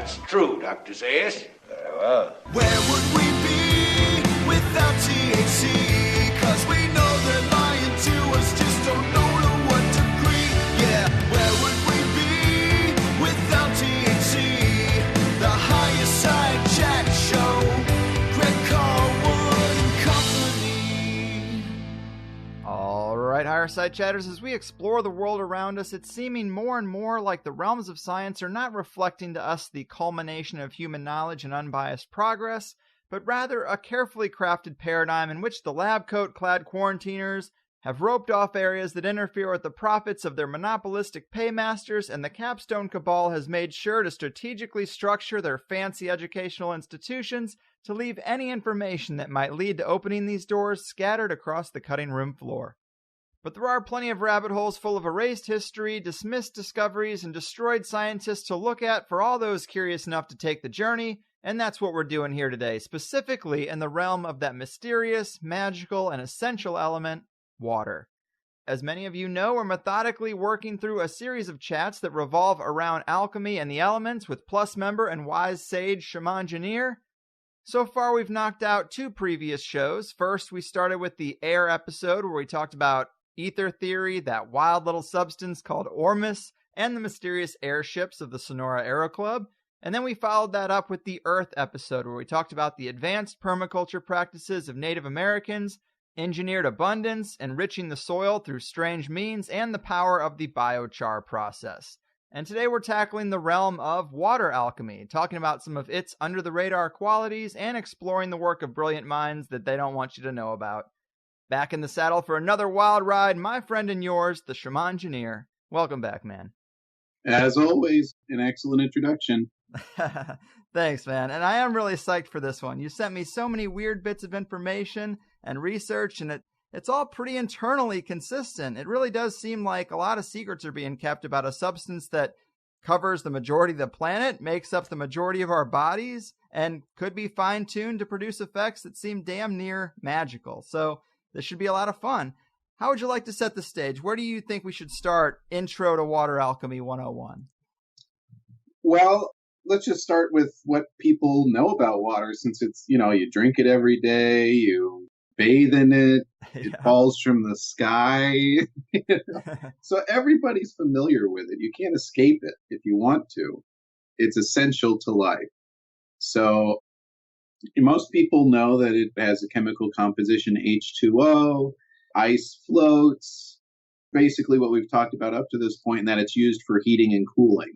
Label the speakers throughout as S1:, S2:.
S1: That's true, Dr. Zayas.
S2: Very well.
S3: Where would we be without THC? 'Cause we know they're lying to us, just don't know to what degree. Yeah, where would we be without THC? The Higherside Chat Show, Greg Carlwood and company.
S4: All right, Higherside Chatters, as we explore the world around us, it's seeming more and more like the realms of science are not reflecting to us the culmination of human knowledge and unbiased progress, but rather a carefully crafted paradigm in which the lab-coat-clad quarantiners have roped off areas that interfere with the profits of their monopolistic paymasters, and the capstone cabal has made sure to strategically structure their fancy educational institutions to leave any information that might lead to opening these doors scattered across the cutting room floor. But there are plenty of rabbit holes full of erased history, dismissed discoveries, and destroyed scientists to look at for all those curious enough to take the journey, and that's what we're doing here today, specifically in the realm of that mysterious, magical, and essential element, water. As many of you know, we're methodically working through a series of chats that revolve around alchemy and the elements with Plus member and wise sage Shamangineer. So far, we've knocked out 2 previous shows. First, we started with the air episode where we talked about ether theory, that wild little substance called Ormus, and the mysterious airships of the Sonora Aero Club. And then we followed that up with the Earth episode where we talked about the advanced permaculture practices of Native Americans, engineered abundance, enriching the soil through strange means, and the power of the biochar process. And today we're tackling the realm of water alchemy, talking about some of its under-the-radar qualities and exploring the work of brilliant minds that they don't want you to know about. Back in the saddle for another wild ride, my friend and yours, the Shamangineer. Welcome back, man.
S5: As always, an excellent introduction.
S4: Thanks, man. And I am really psyched for this one. You sent me so many weird bits of information and research, and it's all pretty internally consistent. It really does seem like a lot of secrets are being kept about a substance that covers the majority of the planet, makes up the majority of our bodies, and could be fine-tuned to produce effects that seem damn near magical. So this should be a lot of fun. How would you like to set the stage? Where do you think we should start Intro to Water Alchemy 101?
S5: Well, let's just start with what people know about water, since it's, you drink it every day, you bathe in it, it falls from the sky. So everybody's familiar with it. You can't escape it if you want to. It's essential to life. So most people know that it has a chemical composition H2O, ice floats, basically what we've talked about up to this point, and that it's used for heating and cooling.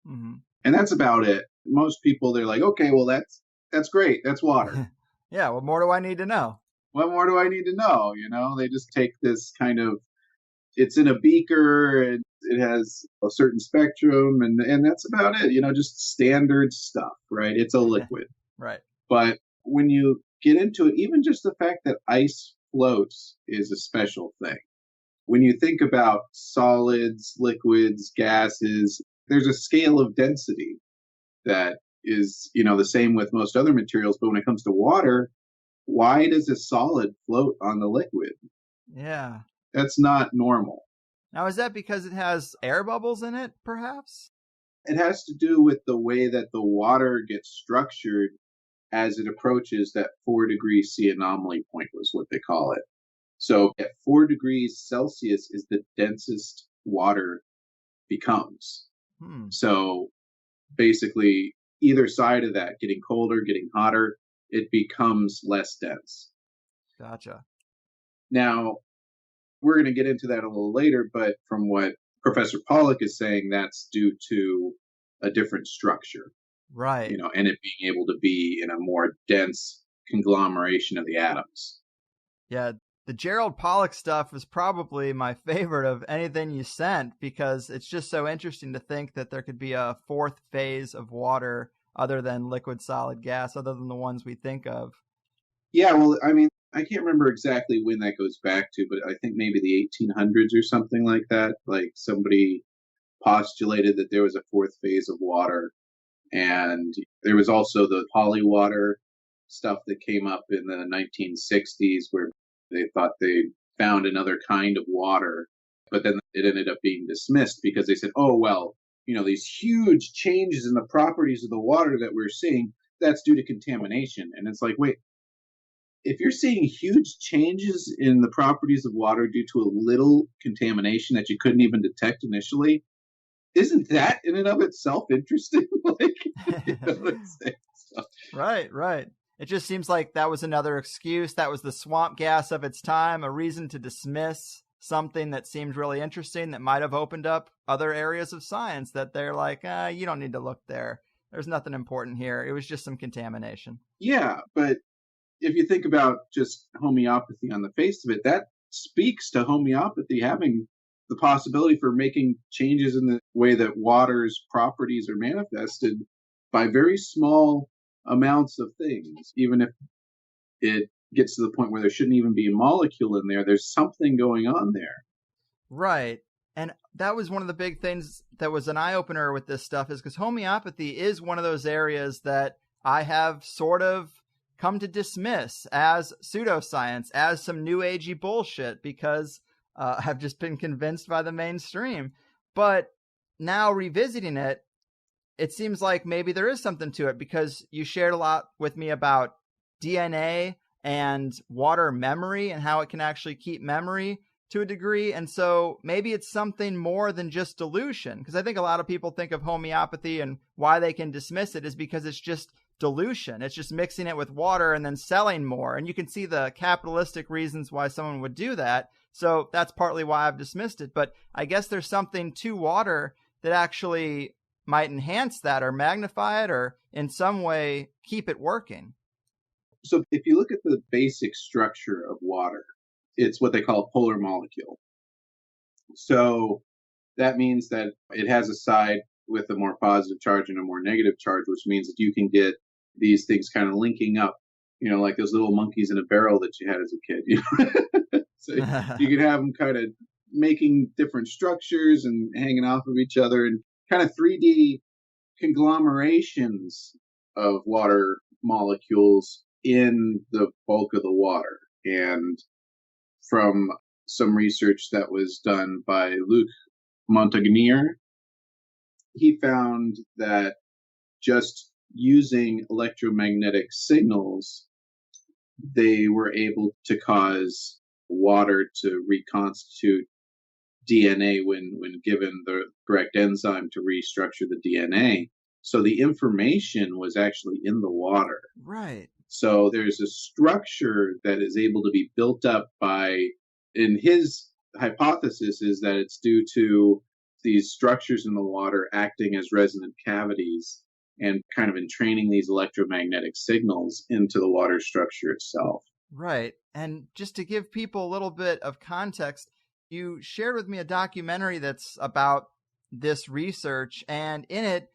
S5: Mm-hmm. And that's about it. Most people, they're like, okay, well, that's great. That's water.
S4: Yeah, what more do I need to know?
S5: What more do I need to know? They just take this kind of, it's in a beaker, and it has a certain spectrum, and that's about it. Just standard stuff, right? It's a liquid.
S4: Right.
S5: But when you get into it, even just the fact that ice floats is a special thing. When you think about solids, liquids, gases, there's a scale of density that is, the same with most other materials. But when it comes to water, why does a solid float on the liquid?
S4: Yeah.
S5: That's not normal.
S4: Now, is that because it has air bubbles in it, perhaps?
S5: It has to do with the way that the water gets structured as it approaches that 4 degrees C anomaly point, was what they call it. So at 4 degrees Celsius is the densest water becomes. So basically, either side of that, getting colder, getting hotter, it becomes less dense.
S4: Gotcha.
S5: Now, we're going to get into that a little later, but from what Professor Pollack is saying, that's due to a different structure.
S4: Right.
S5: And it being able to be in a more dense conglomeration of the atoms.
S4: Yeah, the Gerald Pollack stuff is probably my favorite of anything you sent, because it's just so interesting to think that there could be a 4th phase of water other than liquid, solid, gas, other than the ones we think of.
S5: Yeah, well, I mean, I can't remember exactly when that goes back to, but I think maybe the 1800s or something like that. Like somebody postulated that there was a 4th phase of water. And there was also the polywater stuff that came up in the 1960s where they thought they found another kind of water, but then it ended up being dismissed because they said, oh, well, these huge changes in the properties of the water that we're seeing, that's due to contamination. And it's like, wait, if you're seeing huge changes in the properties of water due to a little contamination that you couldn't even detect initially, isn't that in and of itself interesting? Like, you know what I'm saying? So.
S4: Right. It just seems like that was another excuse. That was the swamp gas of its time, a reason to dismiss something that seemed really interesting that might have opened up other areas of science that they're like, you don't need to look there. There's nothing important here. It was just some contamination.
S5: Yeah, but if you think about just homeopathy on the face of it, that speaks to homeopathy having the possibility for making changes in the way that water's properties are manifested by very small amounts of things. Even if it gets to the point where there shouldn't even be a molecule in there, there's something going on there.
S4: Right. And that was one of the big things that was an eye-opener with this stuff, is because homeopathy is one of those areas that I have sort of come to dismiss as pseudoscience, as some new agey bullshit, because I've just been convinced by the mainstream. But now revisiting it, it seems like maybe there is something to it, because you shared a lot with me about DNA and water memory and how it can actually keep memory to a degree. And so maybe it's something more than just dilution, because I think a lot of people think of homeopathy and why they can dismiss it is because it's just dilution. It's just mixing it with water and then selling more. And you can see the capitalistic reasons why someone would do that. So that's partly why I've dismissed it. But I guess there's something to water that actually might enhance that or magnify it or in some way keep it working.
S5: So if you look at the basic structure of water, it's what they call a polar molecule. So that means that it has a side with a more positive charge and a more negative charge, which means that you can get these things kind of linking up, like those little monkeys in a barrel that you had as a kid. So you can have them kind of making different structures and hanging off of each other and kind of 3D conglomerations of water molecules in the bulk of the water. And from some research that was done by Luc Montagnier, he found that just using electromagnetic signals, they were able to cause water to reconstitute DNA when given the correct enzyme to restructure the DNA. So the information was actually in the water.
S4: Right.
S5: So there's a structure that is able to be built up by, and his hypothesis is that it's due to these structures in the water acting as resonant cavities and kind of entraining these electromagnetic signals into the water structure itself.
S4: Right. And just to give people a little bit of context, you shared with me a documentary that's about this research, and in it,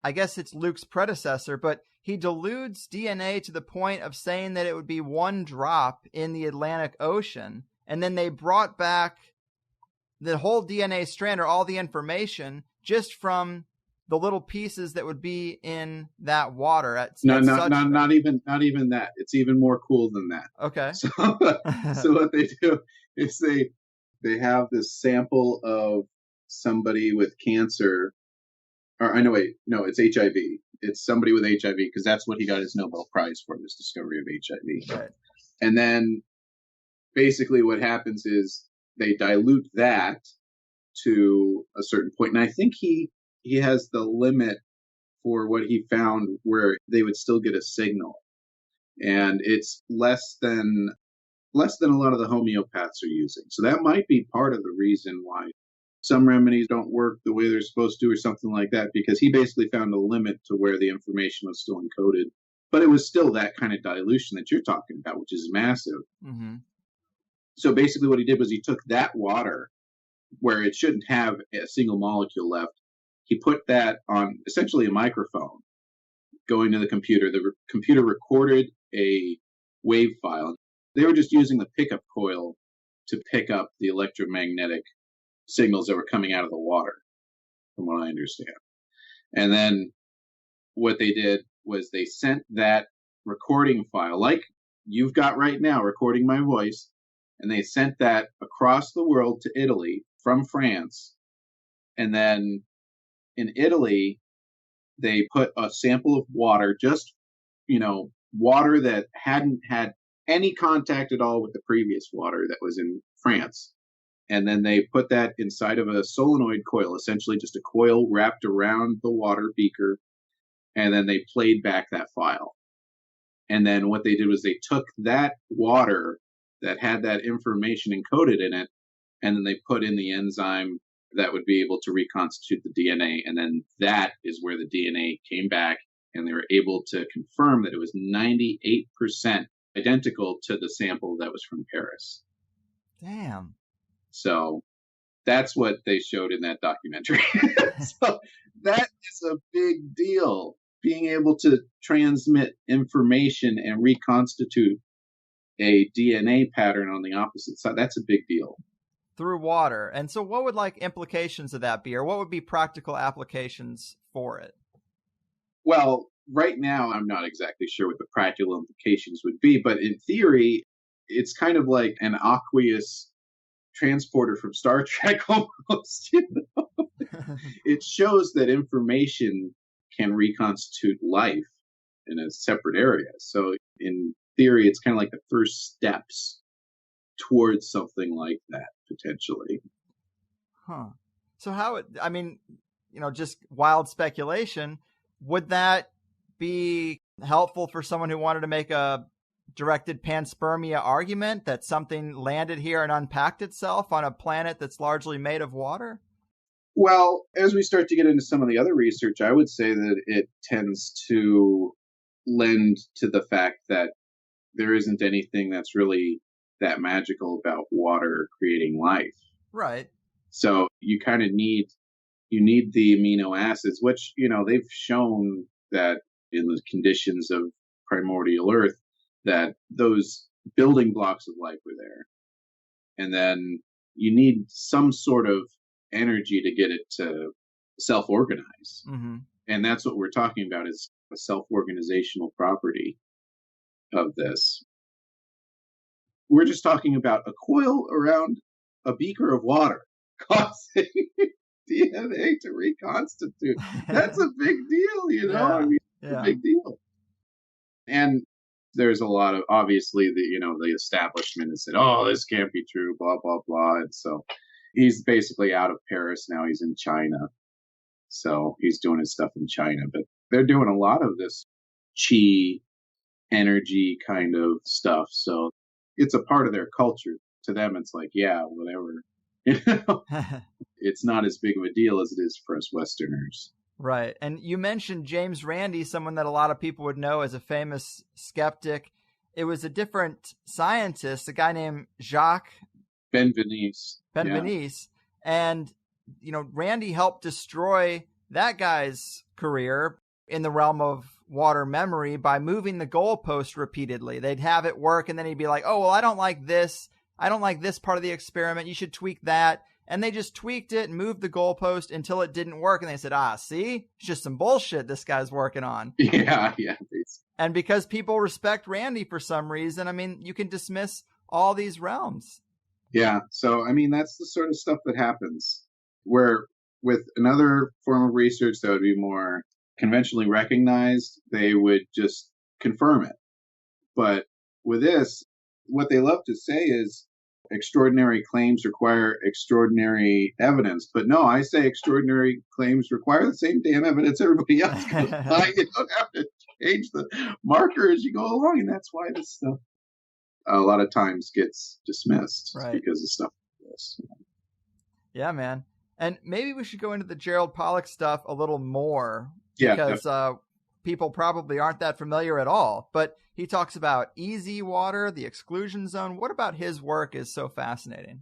S4: I guess it's Luke's predecessor, but he dilutes DNA to the point of saying that it would be one drop in the Atlantic Ocean, and then they brought back the whole DNA strand or all the information just from the little pieces that would be in that water.
S5: Not even that. It's even more cool than that.
S4: Okay.
S5: So what they do is they have this sample of somebody with cancer, or it's HIV. It's somebody with HIV, because that's what he got his Nobel Prize for, this discovery of HIV.
S4: Right.
S5: And then basically what happens is they dilute that to a certain point. And I think he has the limit for what he found where they would still get a signal. And it's less than a lot of the homeopaths are using. So that might be part of the reason why some remedies don't work the way they're supposed to or something like that, because he basically found a limit to where the information was still encoded. But it was still that kind of dilution that you're talking about, which is massive.
S4: Mm-hmm.
S5: So basically what he did was he took that water where it shouldn't have a single molecule left. He put that on essentially a microphone going to the computer. The computer recorded a wave file. They were just using the pickup coil to pick up the electromagnetic signals that were coming out of the water, from what I understand. And then what they did was they sent that recording file, like you've got right now, recording my voice, and they sent that across the world to Italy from France. And then in Italy, they put a sample of water, just, water that hadn't had any contact at all with the previous water that was in France. And then they put that inside of a solenoid coil, essentially just a coil wrapped around the water beaker. And then they played back that file. And then what they did was they took that water that had that information encoded in it, and then they put in the enzyme that would be able to reconstitute the DNA. And then that is where the DNA came back, and they were able to confirm that it was 98% identical to the sample that was from Paris.
S4: Damn.
S5: So that's what they showed in that documentary. So that is a big deal. Being able to transmit information and reconstitute a DNA pattern on the opposite side, that's a big deal.
S4: Through water. And so what would like implications of that be, or what would be practical applications for it?
S5: Well, right now, I'm not exactly sure what the practical implications would be, but in theory, it's kind of like an aqueous transporter from Star Trek almost. It shows that information can reconstitute life in a separate area. So in theory, it's kind of like the first steps towards something like that, potentially.
S4: Huh. So how, I mean, just wild speculation, would that be helpful for someone who wanted to make a directed panspermia argument that something landed here and unpacked itself on a planet that's largely made of water?
S5: Well, as we start to get into some of the other research, I would say that it tends to lend to the fact that there isn't anything that's really that magical about water creating life.
S4: Right.
S5: So you kind of need the amino acids, which, they've shown that in the conditions of primordial Earth, that those building blocks of life were there. And then you need some sort of energy to get it to self-organize.
S4: Mm-hmm.
S5: And that's what we're talking about, is a self-organizational property of this. We're just talking about a coil around a beaker of water causing DNA to reconstitute. That's a big deal,
S4: Yeah.
S5: It's a big deal. And there's a lot of, obviously, the establishment has said, oh, this can't be true, blah, blah, blah. And so he's basically out of Paris now. He's in China. So he's doing his stuff in China. But they're doing a lot of this chi energy kind of stuff. So it's a part of their culture. To them, it's like, yeah, whatever. It's not as big of a deal as it is for us Westerners.
S4: Right. And you mentioned James Randi, someone that a lot of people would know as a famous skeptic. It was a different scientist, a guy named Jacques
S5: Benveniste.
S4: And, Randi helped destroy that guy's career in the realm of water memory by moving the goalpost repeatedly. They'd have it work, and then he'd be like, oh, well, I don't like this. I don't like this part of the experiment. You should tweak that. And they just tweaked it and moved the goalpost until it didn't work. And they said, see, it's just some bullshit this guy's working on.
S5: Yeah.
S4: And because people respect Randi for some reason, you can dismiss all these realms.
S5: Yeah. So, that's the sort of stuff that happens. Where with another form of research that would be more conventionally recognized, they would just confirm it. But with this, what they love to say is, extraordinary claims require extraordinary evidence. But no, I say extraordinary claims require the same damn evidence everybody else goes by. You don't have to change the marker as you go along. And that's why this stuff a lot of times gets dismissed,
S4: right,
S5: because of stuff like this.
S4: Yeah, man. And maybe we should go into the Gerald Pollack stuff a little more.
S5: Yeah,
S4: because people probably aren't that familiar at all. But he talks about easy water, the exclusion zone. What about his work is so fascinating?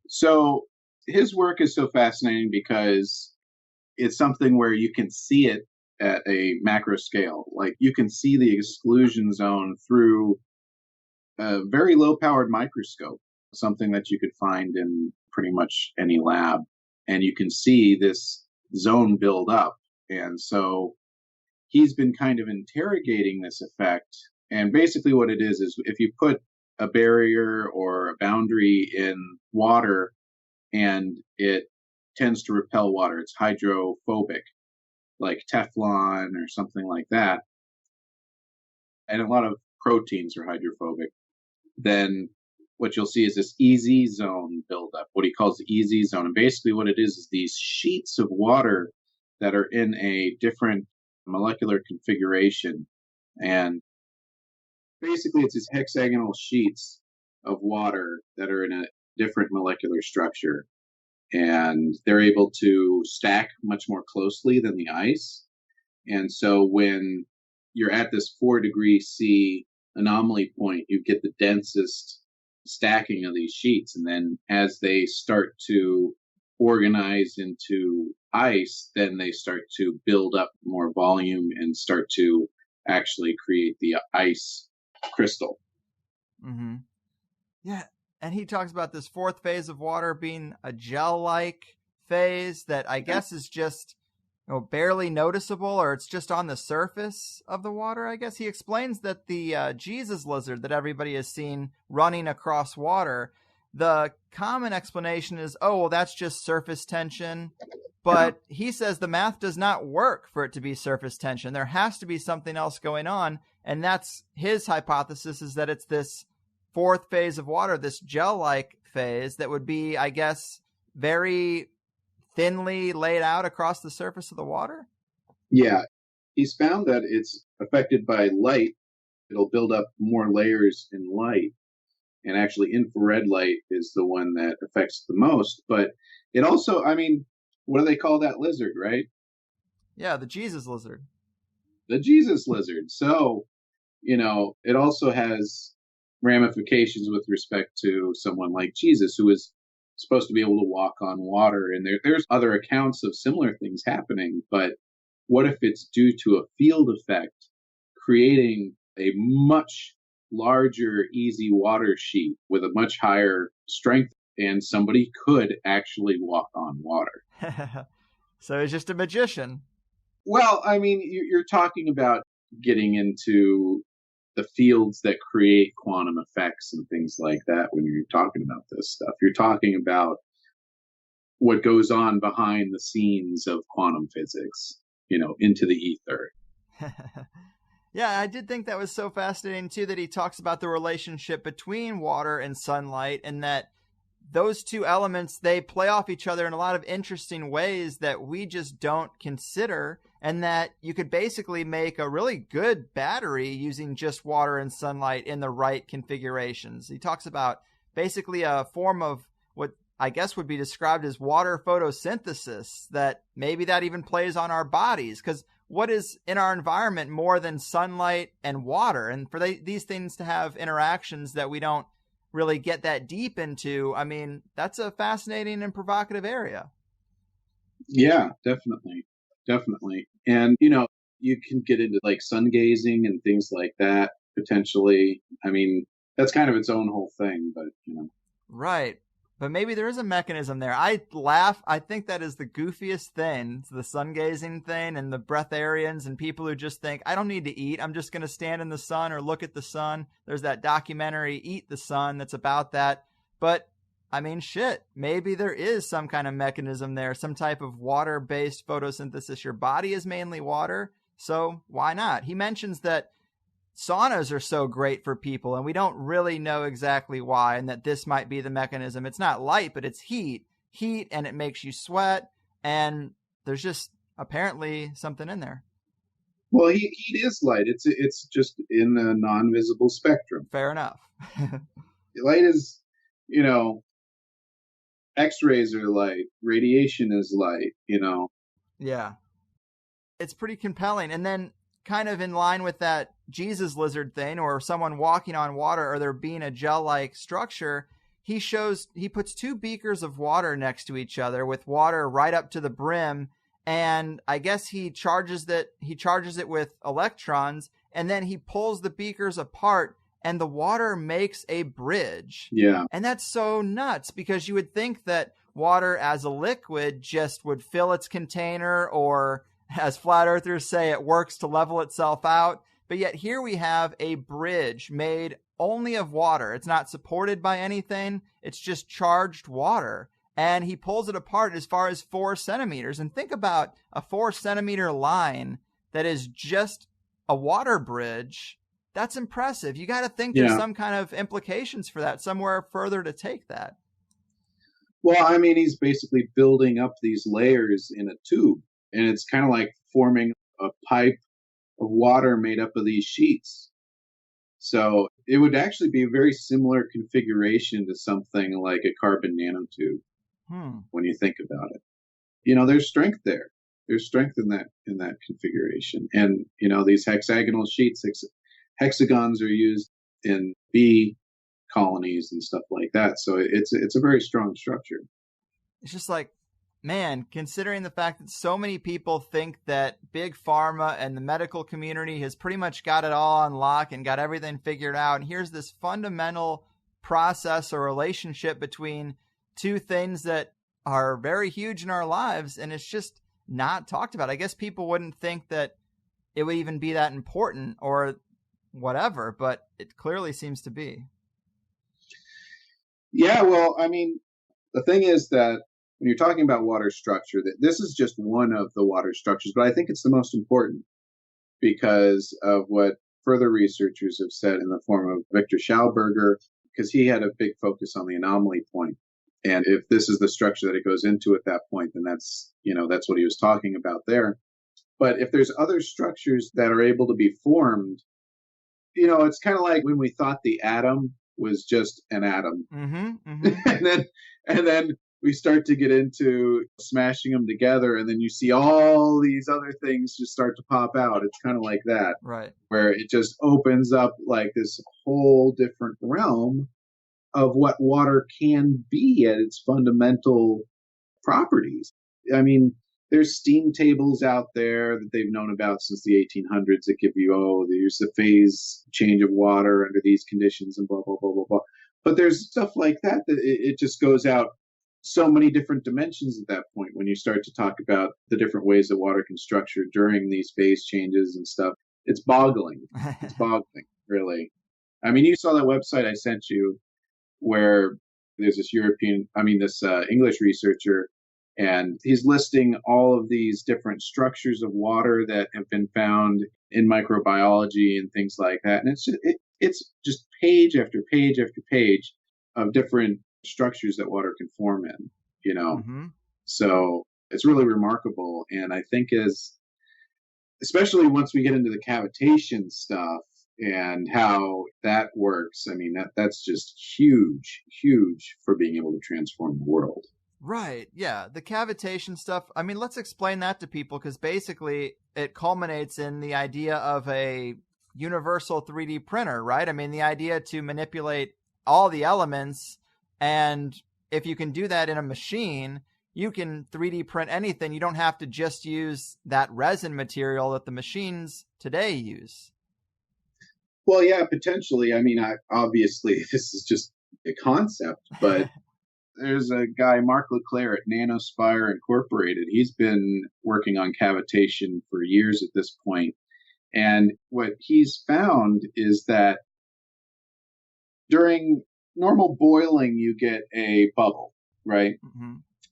S5: So his work is so fascinating because it's something where you can see it at a macro scale. Like, you can see the exclusion zone through a very low-powered microscope, something that you could find in pretty much any lab. And you can see this zone build up. And so he's been kind of interrogating this effect. And basically what it is if you put a barrier or a boundary in water and it tends to repel water. It's hydrophobic, like Teflon or something like that. And a lot of proteins are hydrophobic. Then what you'll see is this easy zone buildup, what he calls the easy zone. And basically what it is these sheets of water that are in a different molecular configuration. And basically it's these hexagonal sheets of water that are in a different molecular structure. And they're able to stack much more closely than the ice. And so when you're at this 4 degree C anomaly point, you get the densest stacking of these sheets. And then as they start to organize into ice, then they start to build up more volume and start to actually create the ice crystal.
S4: Mm-hmm. Yeah. And he talks about this fourth phase of water being a gel-like phase that I guess is just barely noticeable, or it's just on the surface of the water, I guess. He explains that the Jesus lizard that everybody has seen running across water, the common explanation is, oh, well, that's just surface tension. But he says the math does not work for it to be surface tension. There has to be something else going on. And that's his hypothesis, is that it's this fourth phase of water, this gel-like phase that would be, I guess, very thinly laid out across the surface of the water?
S5: Yeah. He's found that it's affected by light. It'll build up more layers in light. And actually, infrared light is the one that affects the most. But it also, I mean, what do they call that lizard, right?
S4: Yeah, the Jesus lizard.
S5: The Jesus lizard. So, it also has ramifications with respect to someone like Jesus, who is supposed to be able to walk on water. And there's other accounts of similar things happening. But what if it's due to a field effect creating a much larger, easy water sheet with a much higher strength, and somebody could actually walk on water?
S4: So he's just a magician.
S5: Well, I mean, you're talking about getting into the fields that create quantum effects and things like that when you're talking about this stuff. You're talking about what goes on behind the scenes of quantum physics, into the ether.
S4: Yeah, I did think that was so fascinating, too, that he talks about the relationship between water and sunlight, and that those two elements, they play off each other in a lot of interesting ways that we just don't consider, and that you could basically make a really good battery using just water and sunlight in the right configurations. He talks about basically a form of what I guess would be described as water photosynthesis, that maybe that even plays on our bodies, because what is in our environment more than sunlight and water? And for these things to have interactions that we don't really get that deep into, I mean, that's a fascinating and provocative area.
S5: Yeah, definitely. And, you can get into like sun gazing and things like that, potentially. I mean, that's kind of its own whole thing, but,
S4: Right. But maybe there is a mechanism there. I laugh. I think that is the goofiest thing. It's the sun gazing thing and the breatharians and people who just think, I don't need to eat. I'm just going to stand in the sun or look at the sun. There's that documentary, Eat the Sun, that's about that. But I mean, shit, maybe there is some kind of mechanism there, some type of water-based photosynthesis. Your body is mainly water, so why not? He mentions that saunas are so great for people, and we don't really know exactly why, and that this might be the mechanism. It's not light, but it's heat, and it makes you sweat, and there's just apparently something in there.
S5: Well, heat is light. It's just in the non-visible spectrum.
S4: Fair enough.
S5: Light is, X-rays are light. Radiation is light,
S4: Yeah. It's pretty compelling. And then kind of in line with that Jesus lizard thing, or someone walking on water, or there being a gel-like structure, he puts two beakers of water next to each other with water right up to the brim. And I guess he charges it with electrons, and then he pulls the beakers apart, and the water makes a bridge.
S5: Yeah.
S4: And that's so nuts, because you would think that water as a liquid just would fill its container, or as flat earthers say, it works to level itself out. But yet here we have a bridge made only of water. It's not supported by anything. It's just charged water. and he pulls it apart as far as 4 centimeters. And think about a 4-centimeter line that is just a water bridge. That's impressive. You got to think there's some kind of implications for that, somewhere further to take that.
S5: Well, I mean, he's basically building up these layers in a tube, and it's kind of like forming a pipe of water made up of these sheets. So it would actually be a very similar configuration to something like a carbon nanotube when you think about it. You know, there's strength there. There's strength in that configuration. And, you know, these hexagonal sheets, hexagons are used in bee colonies and stuff like that. So it's a very strong structure.
S4: It's just like, man, considering the fact that so many people think that big pharma and the medical community has pretty much got it all on lock and got everything figured out, and here's this fundamental process or relationship between two things that are very huge in our lives, and it's just not talked about. I guess people wouldn't think that it would even be that important or whatever, but it clearly seems to be.
S5: Yeah, well, I mean, the thing is that when you're talking about water structure, that this is just one of the water structures, but I think it's the most important because of what further researchers have said in the form of Viktor Schauberger, because he had a big focus on the anomaly point. And if this is the structure that it goes into at that point, then that's what he was talking about there. But if there's other structures that are able to be formed, it's kind of like when we thought the atom was just an atom. and then we start to get into smashing them together, and then you see all these other things just start to pop out. It's kind of like that,
S4: right? Where
S5: it just opens up like this whole different realm of what water can be at its fundamental properties. I mean, there's steam tables out there that they've known about since the 1800s that give you, there's the phase change of water under these conditions and blah, blah, blah, blah, blah. But there's stuff like that it just goes out so many different dimensions at that point when you start to talk about the different ways that water can structure during these phase changes and stuff. It's boggling. It's boggling, really. I mean, you saw that website I sent you where there's this English researcher, and he's listing all of these different structures of water that have been found in microbiology and things like that. And it's just page after page after page of different structures that water can form in, So it's really remarkable. And I think especially once we get into the cavitation stuff and how that works, I mean, that's just huge for being able to transform the world.
S4: Right. Yeah. The cavitation stuff. I mean, let's explain that to people, because basically it culminates in the idea of a universal 3D printer, right? I mean, the idea to manipulate all the elements, and if you can do that in a machine, you can 3D print anything. You don't have to just use that resin material that the machines today use.
S5: Well, yeah, potentially. I mean, obviously this is just a concept, but there's a guy, Mark Leclerc at Nanospire Incorporated. He's been working on cavitation for years at this point. And what he's found is that during normal boiling, you get a bubble, right?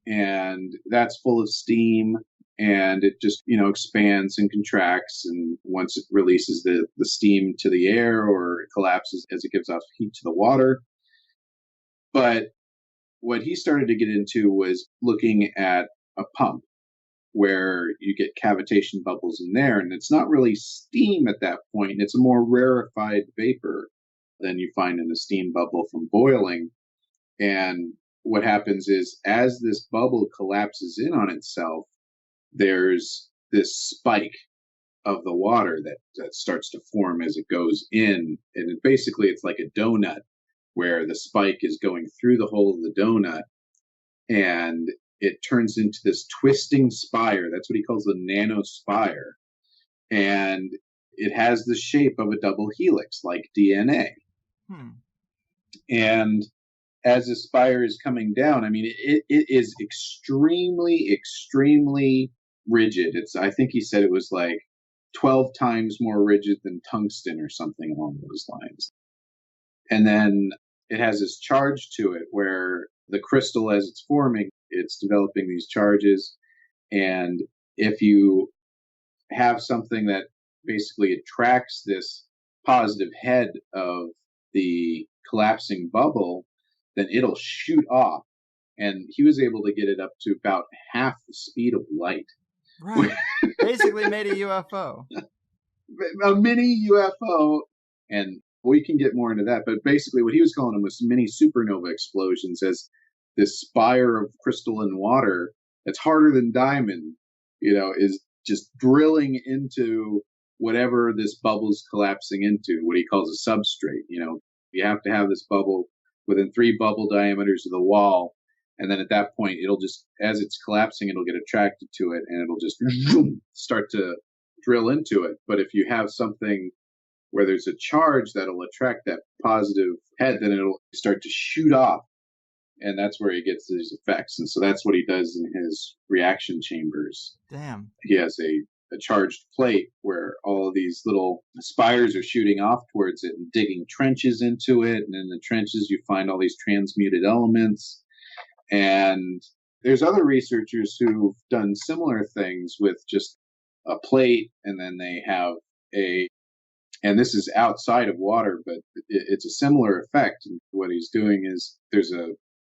S5: And that's full of steam, and it just, expands and contracts. And once it releases the steam to the air, or it collapses as it gives off heat to the water. But what he started to get into was looking at a pump where you get cavitation bubbles in there. And it's not really steam at that point. It's a more rarefied vapor than you find in a steam bubble from boiling. And what happens is, as this bubble collapses in on itself, there's this spike of the water that starts to form as it goes in. And basically it's like a donut, where the spike is going through the hole of the donut, and it turns into this twisting spire. That's what he calls the nanospire. And it has the shape of a double helix, like DNA. And as the spire is coming down, I mean, it is extremely, extremely rigid. I think he said it was like 12 times more rigid than tungsten or something along those lines. And then it has this charge to it where the crystal, as it's forming, it's developing these charges. And if you have something that basically attracts this positive head of the collapsing bubble, then it'll shoot off. And he was able to get it up to about half the speed of light.
S4: Right. Basically made a UFO.
S5: A mini UFO. And we can get more into that. But basically what he was calling them was mini supernova explosions, as this spire of crystalline water that's harder than diamond, is just drilling into whatever this bubble's collapsing into, what he calls a substrate. You have to have this bubble within 3 bubble diameters of the wall. And then at that point, it'll just, as it's collapsing, it'll get attracted to it and it'll just start to drill into it. But if you have something where there's a charge that'll attract that positive head, then it'll start to shoot off. And that's where he gets these effects. And so that's what he does in his reaction chambers.
S4: Damn.
S5: He has a charged plate where all of these little spires are shooting off towards it and digging trenches into it. And in the trenches, you find all these transmuted elements. And there's other researchers who've done similar things with just a plate, and then they have and this is outside of water, but it's a similar effect. And what he's doing is there's a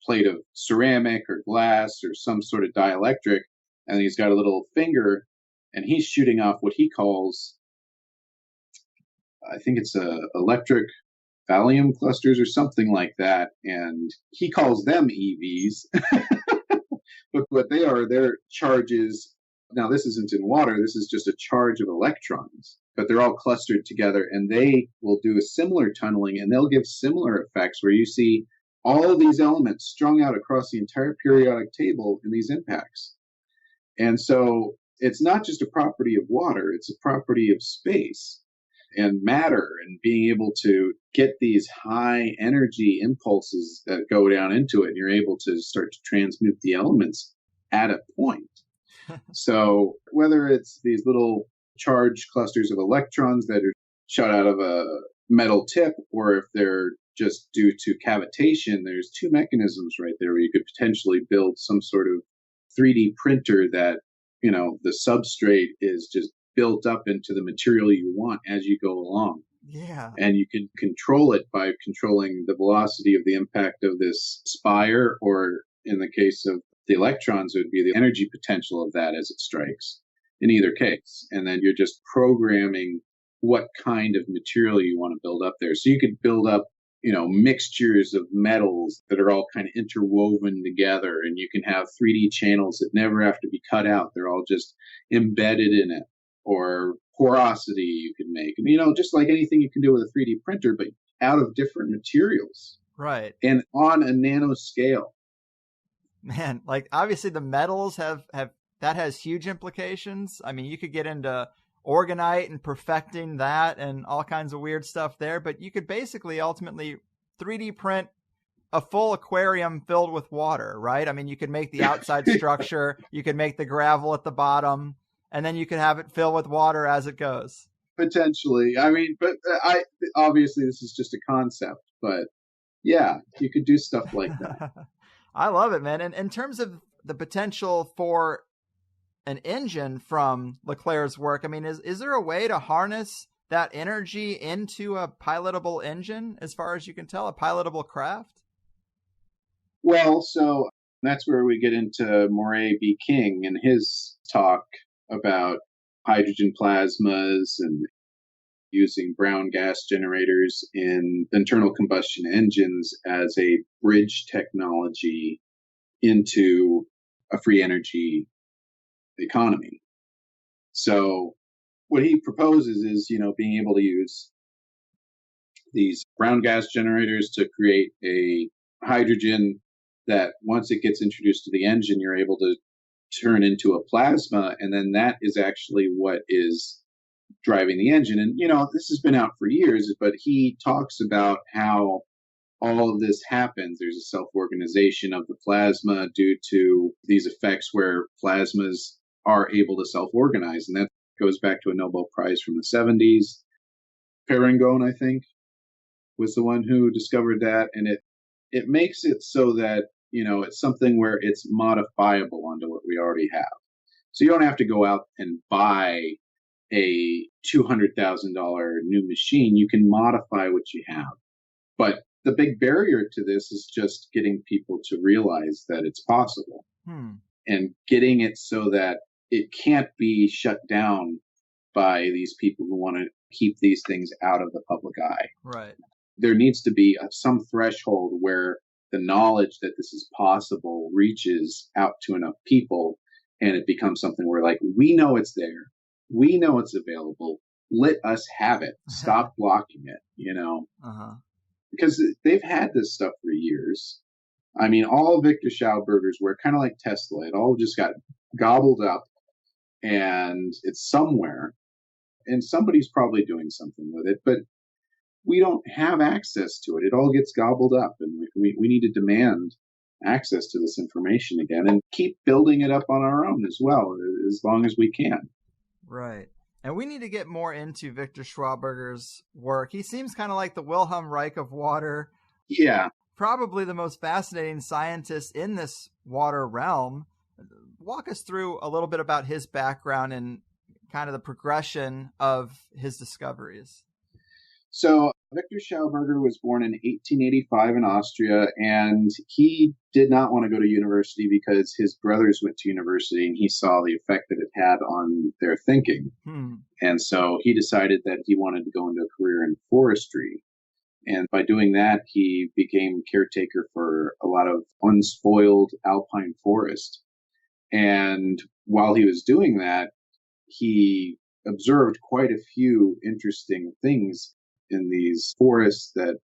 S5: plate of ceramic or glass or some sort of dielectric, and he's got a little finger, and he's shooting off what he calls, I think it's electric thallium clusters or something like that, and he calls them EVs. But what they are, they're charges. Now, this isn't in water. This is just a charge of electrons, but they're all clustered together, and they will do a similar tunneling, and they'll give similar effects where you see all of these elements strung out across the entire periodic table in these impacts. And so it's not just a property of water, it's a property of space and matter, and being able to get these high energy impulses that go down into it, and you're able to start to transmute the elements at a point. So whether it's these little charged clusters of electrons that are shot out of a metal tip, or if they're just due to cavitation, there's 2 mechanisms right there where you could potentially build some sort of 3D printer that, the substrate is just built up into the material you want as you go along.
S4: Yeah.
S5: And you can control it by controlling the velocity of the impact of this spire, or in the case of the electrons, it would be the energy potential of that as it strikes, in either case. And then you're just programming what kind of material you want to build up there. So you could build up, mixtures of metals that are all kind of interwoven together, and you can have 3D channels that never have to be cut out. They're all just embedded in it. Or porosity you can make. And, just like anything you can do with a 3D printer, but out of different materials.
S4: Right.
S5: And on a nano scale.
S4: Man, like obviously the metals have that has huge implications. I mean, you could get into orgonite and perfecting that and all kinds of weird stuff there, but you could basically ultimately 3D print a full aquarium filled with water, right? I mean, you could make the outside structure, you could make the gravel at the bottom, and then you could have it fill with water as it goes.
S5: Potentially. I mean, but obviously this is just a concept, but yeah, you could do stuff like that.
S4: I love it, man. And in terms of the potential for an engine from Leclerc's work, I mean, is there a way to harness that energy into a pilotable engine, as far as you can tell, a pilotable craft?
S5: Well, so that's where we get into Moray B. King and his talk about hydrogen plasmas and using brown gas generators in internal combustion engines as a bridge technology into a free energy economy. So what he proposes is, being able to use these brown gas generators to create a hydrogen that once it gets introduced to the engine, you're able to turn into a plasma, and then that is actually what is driving the engine. And, this has been out for years, but he talks about how all of this happens. There's a self-organization of the plasma due to these effects where plasmas are able to self-organize. And that goes back to a Nobel Prize from the 70s. Perengone, I think, was the one who discovered that. And it makes it so that it's something where it's modifiable onto what we already have. So you don't have to go out and buy a $200,000 new machine. You can modify what you have. But the big barrier to this is just getting people to realize that it's possible and getting it so that it can't be shut down by these people who want to keep these things out of the public eye.
S4: Right.
S5: There needs to be some threshold where the knowledge that this is possible reaches out to enough people, and it becomes something where, like, we know it's there. We know it's available. Let us have it. Stop blocking it, Because they've had this stuff for years. I mean, all Viktor Schaubergers were kind of like Tesla. It all just got gobbled up, and it's somewhere, and somebody's probably doing something with it, but we don't have access to it. It all gets gobbled up, and we need to demand access to this information again and keep building it up on our own as well, as long as we can.
S4: Right. And we need to get more into Viktor Schauberger's work. He seems kind of like the Wilhelm Reich of water.
S5: Yeah.
S4: Probably the most fascinating scientist in this water realm. Walk us through a little bit about his background and kind of the progression of his discoveries.
S5: So Viktor Schauberger was born in 1885 in Austria, and he did not want to go to university because his brothers went to university and he saw the effect that it had on their thinking. And so he decided that he wanted to go into a career in forestry. And by doing that, he became caretaker for a lot of unspoiled alpine forest. And while he was doing that, he observed quite a few interesting things in these forests that,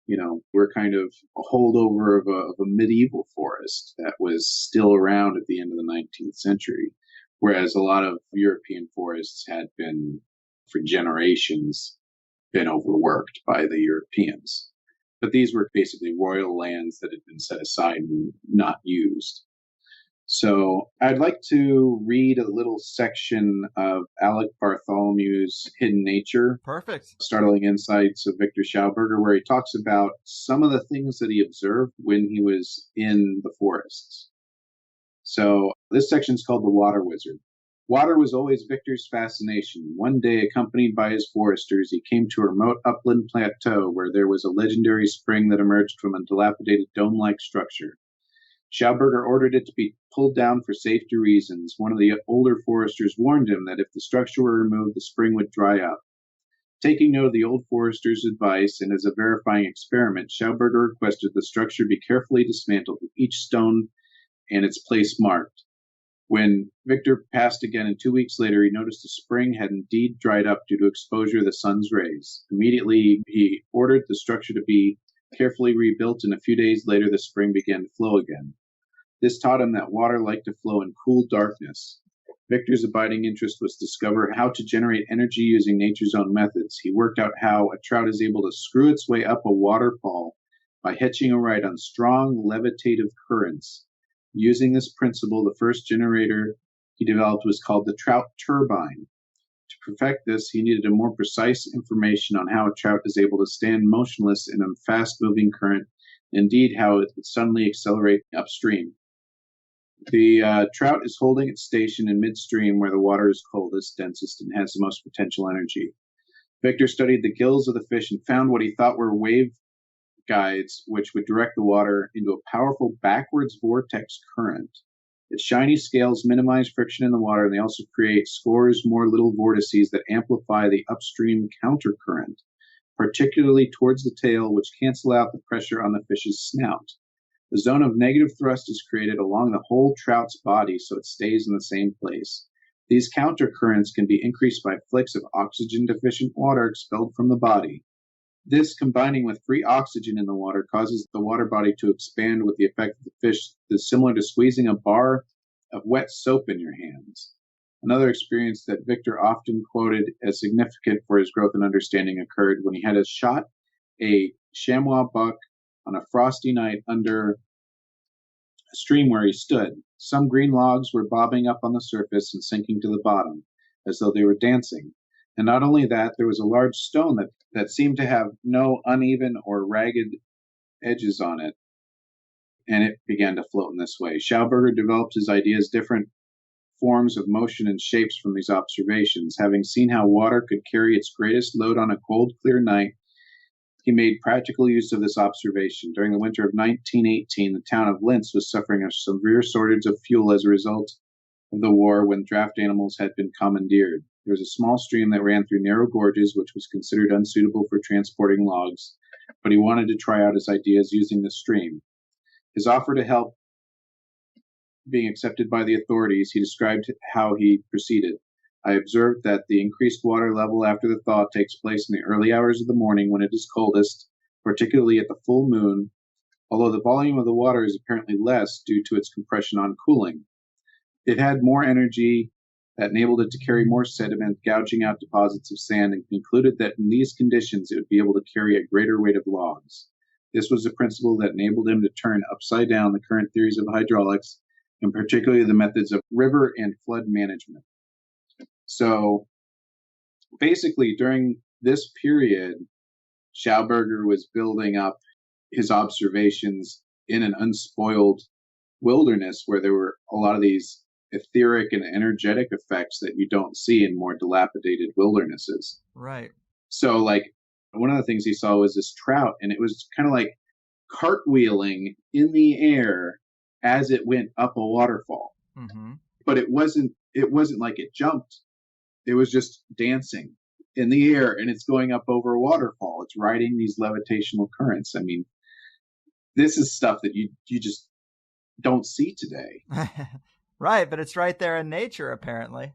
S5: were kind of a holdover of a medieval forest that was still around at the end of the 19th century, whereas a lot of European forests had been, for generations, been overworked by the Europeans. But these were basically royal lands that had been set aside and not used. So I'd like to read a little section of Alec Bartholomew's Hidden Nature.
S4: Perfect.
S5: Startling Insights of Viktor Schauberger, where he talks about some of the things that he observed when he was in the forests. So this section is called The Water Wizard. Water was always Viktor's fascination. One day, accompanied by his foresters, he came to a remote upland plateau where there was a legendary spring that emerged from a dilapidated dome-like structure. Schauberger ordered it to be pulled down for safety reasons. One of the older foresters warned him that if the structure were removed, the spring would dry up. Taking note of the old forester's advice and as a verifying experiment, Schauberger requested the structure be carefully dismantled with each stone and its place marked. When Viktor passed again and 2 weeks later, he noticed the spring had indeed dried up due to exposure to the sun's rays. Immediately, he ordered the structure to be carefully rebuilt, and a few days later the spring began to flow again. This taught him that water liked to flow in cool darkness. Viktor's abiding interest was to discover how to generate energy using nature's own methods. He worked out how a trout is able to screw its way up a waterfall by hitching a ride on strong levitative currents. Using this principle, the first generator he developed was called the trout turbine. To perfect this, he needed a more precise information on how a trout is able to stand motionless in a fast-moving current, indeed how it would suddenly accelerate upstream. The trout is holding its station in midstream where the water is coldest, densest, and has the most potential energy. Viktor studied the gills of the fish and found what he thought were wave guides which would direct the water into a powerful backwards vortex current. Its shiny scales minimize friction in the water, and they also create scores more little vortices that amplify the upstream countercurrent, particularly towards the tail, which cancel out the pressure on the fish's snout. The zone of negative thrust is created along the whole trout's body so it stays in the same place. These countercurrents can be increased by flicks of oxygen-deficient water expelled from the body. This, combining with free oxygen in the water, causes the water body to expand with the effect of the fish that's similar to squeezing a bar of wet soap in your hands. Another experience that Viktor often quoted as significant for his growth and understanding occurred when he had shot a chamois buck on a frosty night under a stream where he stood. Some green logs were bobbing up on the surface and sinking to the bottom, as though they were dancing. And not only that, there was a large stone that seemed to have no uneven or ragged edges on it. and it began to float in this way. Schauberger developed his ideas different forms of motion and shapes from these observations. Having seen how water could carry its greatest load on a cold, clear night, he made practical use of this observation. During the winter of 1918, the town of Linz was suffering a severe shortage of fuel as a result of the war when draft animals had been commandeered. There was a small stream that ran through narrow gorges, which was considered unsuitable for transporting logs, but he wanted to try out his ideas using the stream. His offer to help being accepted by the authorities, he described how he proceeded. I observed that the increased water level after the thaw takes place in the early hours of the morning when it is coldest, particularly at the full moon, although the volume of the water is apparently less due to its compression on cooling. It had more energy that enabled it to carry more sediment, gouging out deposits of sand, and concluded that in these conditions it would be able to carry a greater weight of logs. This was a principle that enabled him to turn upside down the current theories of hydraulics, and particularly the methods of river and flood management. So basically, during this period, Schauberger was building up his observations in an unspoiled wilderness where there were a lot of these etheric and energetic effects that you don't see in more dilapidated wildernesses.
S4: Right.
S5: So, like, one of the things he saw was this trout, and it was kind of like cartwheeling in the air as it went up a waterfall.
S4: Mm-hmm.
S5: But it wasn't like it jumped. It was just dancing in the air, and it's going up over a waterfall. It's riding these levitational currents. I mean, this is stuff that you just don't see today.
S4: Right, but it's right there in nature, apparently.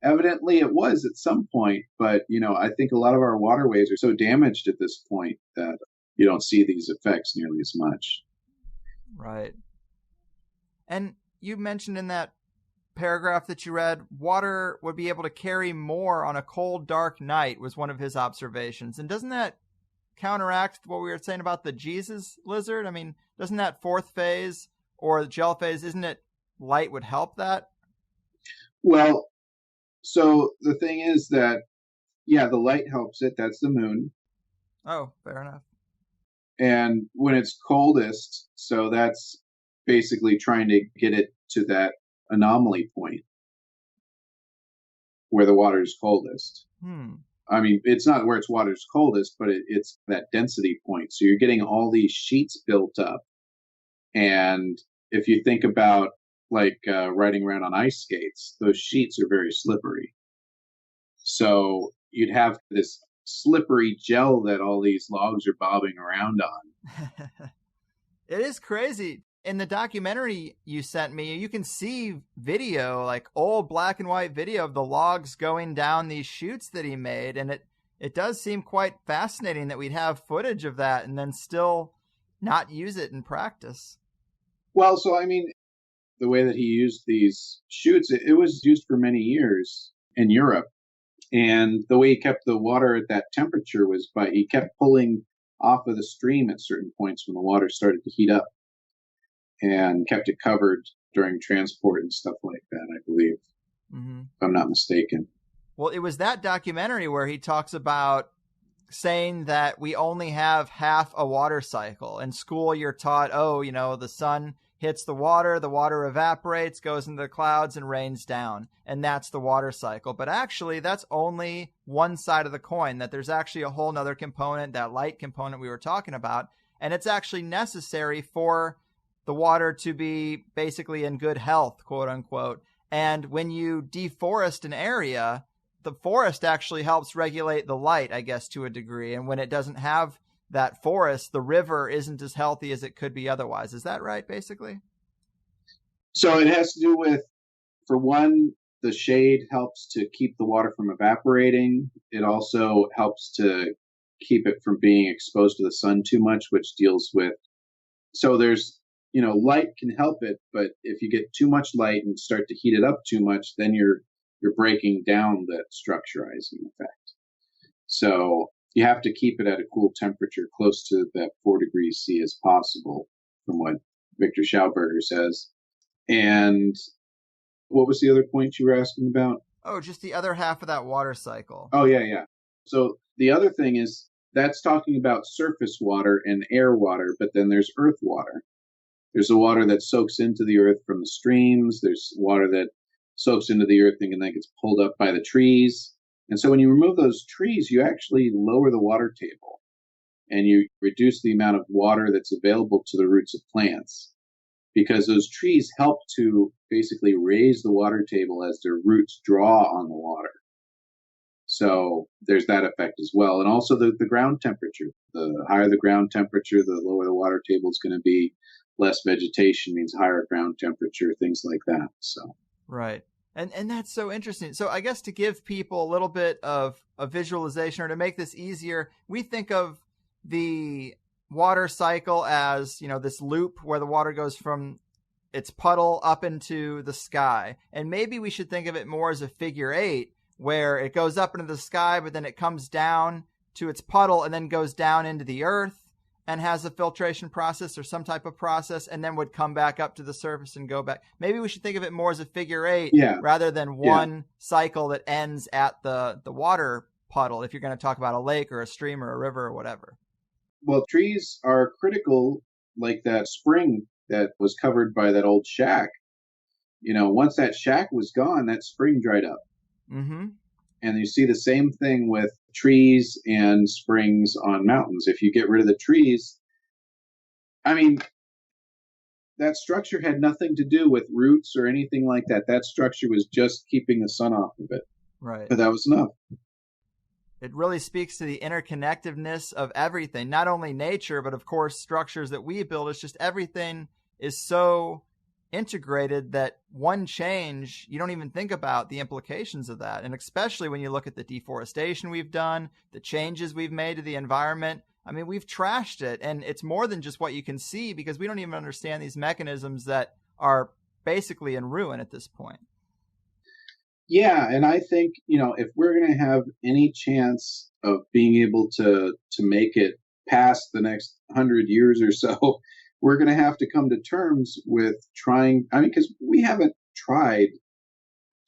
S5: Evidently it was at some point, but, I think a lot of our waterways are so damaged at this point that you don't see these effects nearly as much.
S4: Right. And you mentioned in that paragraph that you read, water would be able to carry more on a cold, dark night was one of his observations. And doesn't that counteract what we were saying about the Jesus lizard? I mean, doesn't that fourth phase or the gel phase, isn't it light would help that?
S5: Well, so the thing is that, the light helps it. That's the moon.
S4: Oh, fair enough.
S5: And when it's coldest, so that's basically trying to get it to that anomaly point where the water is coldest. I mean, it's not where it's water's coldest, but it's that density point. So you're getting all these sheets built up. And if you think about riding around on ice skates, those sheets are very slippery. So you'd have this slippery gel that all these logs are bobbing around on.
S4: It is crazy. In the documentary you sent me, you can see video, like old black and white video of the logs going down these chutes that he made. And it does seem quite fascinating that we'd have footage of that and then still not use it in practice.
S5: Well, so I mean, the way that he used these chutes, it was used for many years in Europe. And the way he kept the water at that temperature was he kept pulling off of the stream at certain points when the water started to heat up, and kept it covered during transport and stuff like that, I believe, if I'm not mistaken.
S4: Well, it was that documentary where he talks about saying that we only have half a water cycle. In school, you're taught, the sun hits the water evaporates, goes into the clouds, and rains down. And that's the water cycle. But actually, that's only one side of the coin, that there's actually a whole nother component, that light component we were talking about. And it's actually necessary for the water to be basically in good health, quote unquote. And when you deforest an area, the forest actually helps regulate the light, I guess, to a degree. And when it doesn't have that forest, the river isn't as healthy as it could be otherwise. Is that right, basically?
S5: So it has to do with, for one, the shade helps to keep the water from evaporating. It also helps to keep it from being exposed to the sun too much, which deals with, so there's, light can help it, but if you get too much light and start to heat it up too much, then you're breaking down that structurizing effect. So you have to keep it at a cool temperature, close to that 4 degrees C as possible, from what Viktor Schauberger says. And what was the other point you were asking about?
S4: Oh, just the other half of that water cycle.
S5: Oh, yeah. So the other thing is, that's talking about surface water and air water, but then there's earth water. There's the water that soaks into the earth from the streams. There's water that soaks into the earth and then gets pulled up by the trees. And so when you remove those trees, you actually lower the water table and you reduce the amount of water that's available to the roots of plants, because those trees help to basically raise the water table as their roots draw on the water. So there's that effect as well. And also the ground temperature. The higher the ground temperature, the lower the water table is going to be. Less vegetation means higher ground temperature, things like that. So
S4: right. And that's so interesting. So I guess to give people a little bit of a visualization, or to make this easier, we think of the water cycle as, this loop where the water goes from its puddle up into the sky. And maybe we should think of it more as a figure 8, where it goes up into the sky, but then it comes down to its puddle and then goes down into the earth and has a filtration process or some type of process, and then would come back up to the surface and go back. Maybe we should think of it more as a figure 8 rather than one cycle that ends at the water puddle, if you're going to talk about a lake or a stream or a river or whatever.
S5: Well, trees are critical, like that spring that was covered by that old shack. Once that shack was gone, that spring dried up.
S4: Mm-hmm.
S5: And you see the same thing with trees and springs on mountains. If you get rid of the trees, that structure had nothing to do with roots or anything like that. That structure was just keeping the sun off of it.
S4: Right.
S5: But that was enough.
S4: It really speaks to the interconnectedness of everything, not only nature, but of course structures that we build. It's just everything is so integrated that one change, you don't even think about the implications of that. And especially when you look at the deforestation we've done, the changes we've made to the environment. We've trashed it, and it's more than just what you can see, because we don't even understand these mechanisms that are basically in ruin at this point.
S5: Yeah, and I think, if we're going to have any chance of being able to make it past the next 100 years or so, we're going to have to come to terms with trying, because we haven't tried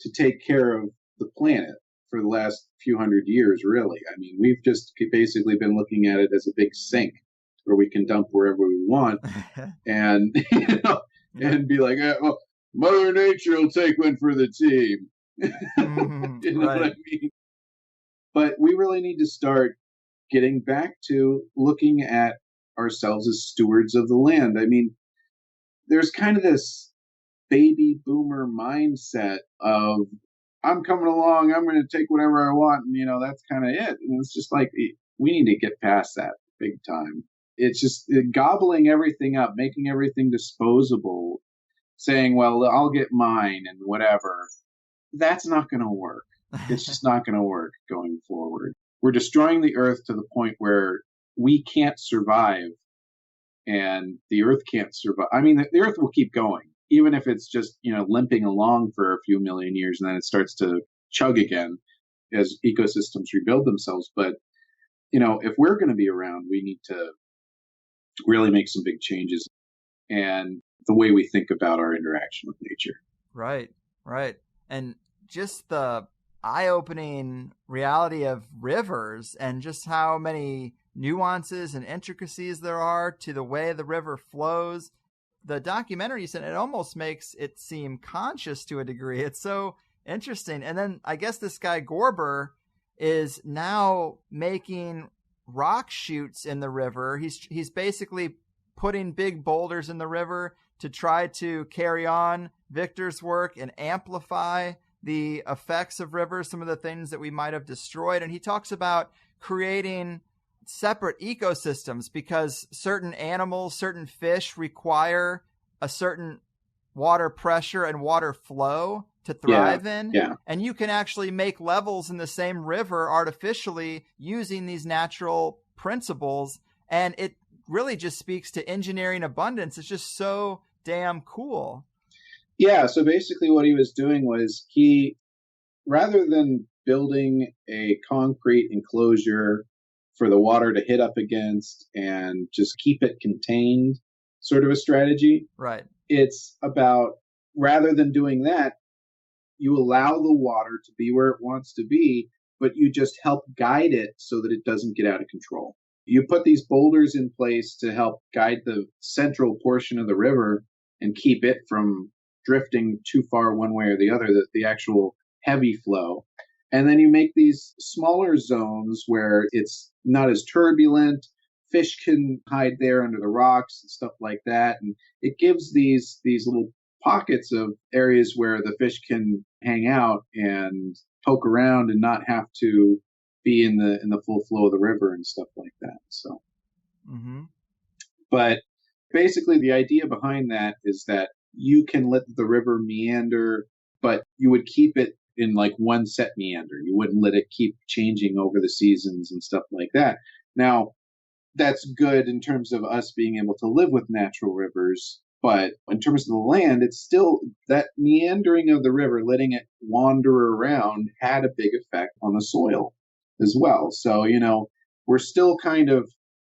S5: to take care of the planet for the last few hundred years, really. We've just basically been looking at it as a big sink where we can dump wherever we want and, and be like, well, Mother Nature will take one for the team. You know what I mean? But we really need to start getting back to looking at ourselves as stewards of the land. There's kind of this baby boomer mindset of, I'm coming along, I'm going to take whatever I want, and that's kind of it. And it's just like, we need to get past that big time. It's just gobbling everything up, making everything disposable, saying, well, I'll get mine and whatever. That's not going to work. It's just not going to work going forward. We're destroying the earth to the point where we can't survive, and the earth can't survive. The earth will keep going, even if it's just, limping along for a few million years, and then it starts to chug again as ecosystems rebuild themselves. But, if we're going to be around, we need to really make some big changes and the way we think about our interaction with nature.
S4: Right. And just the eye-opening reality of rivers and just how many nuances and intricacies there are to the way the river flows. The documentary you sent, it almost makes it seem conscious to a degree. It's so interesting. And then I guess this guy Gorber is now making rock chutes in the river. He's basically putting big boulders in the river to try to carry on Viktor's work and amplify the effects of rivers, some of the things that we might have destroyed. And he talks about creating separate ecosystems because certain animals, certain fish require a certain water pressure and water flow to thrive in.
S5: Yeah.
S4: And you can actually make levels in the same river artificially using these natural principles. And it really just speaks to engineering abundance. It's just so damn cool.
S5: Yeah, so basically what he was doing was rather than building a concrete enclosure for the water to hit up against and just keep it contained sort of a strategy.
S4: Right.
S5: It's about, rather than doing that, you allow the water to be where it wants to be, but you just help guide it so that it doesn't get out of control. You put these boulders in place to help guide the central portion of the river and keep it from drifting too far one way or the other, the actual heavy flow. And then you make these smaller zones where it's not as turbulent. Fish can hide there under the rocks and stuff like that. And it gives these little pockets of areas where the fish can hang out and poke around and not have to be in the full flow of the river and stuff like that. So, But basically the idea behind that is that you can let the river meander, but you would keep it in like one set meander. You wouldn't let it keep changing over the seasons and stuff like that. Now, that's good in terms of us being able to live with natural rivers, but in terms of the land, it's still that meandering of the river, letting it wander around, had a big effect on the soil as well. So, we're still kind of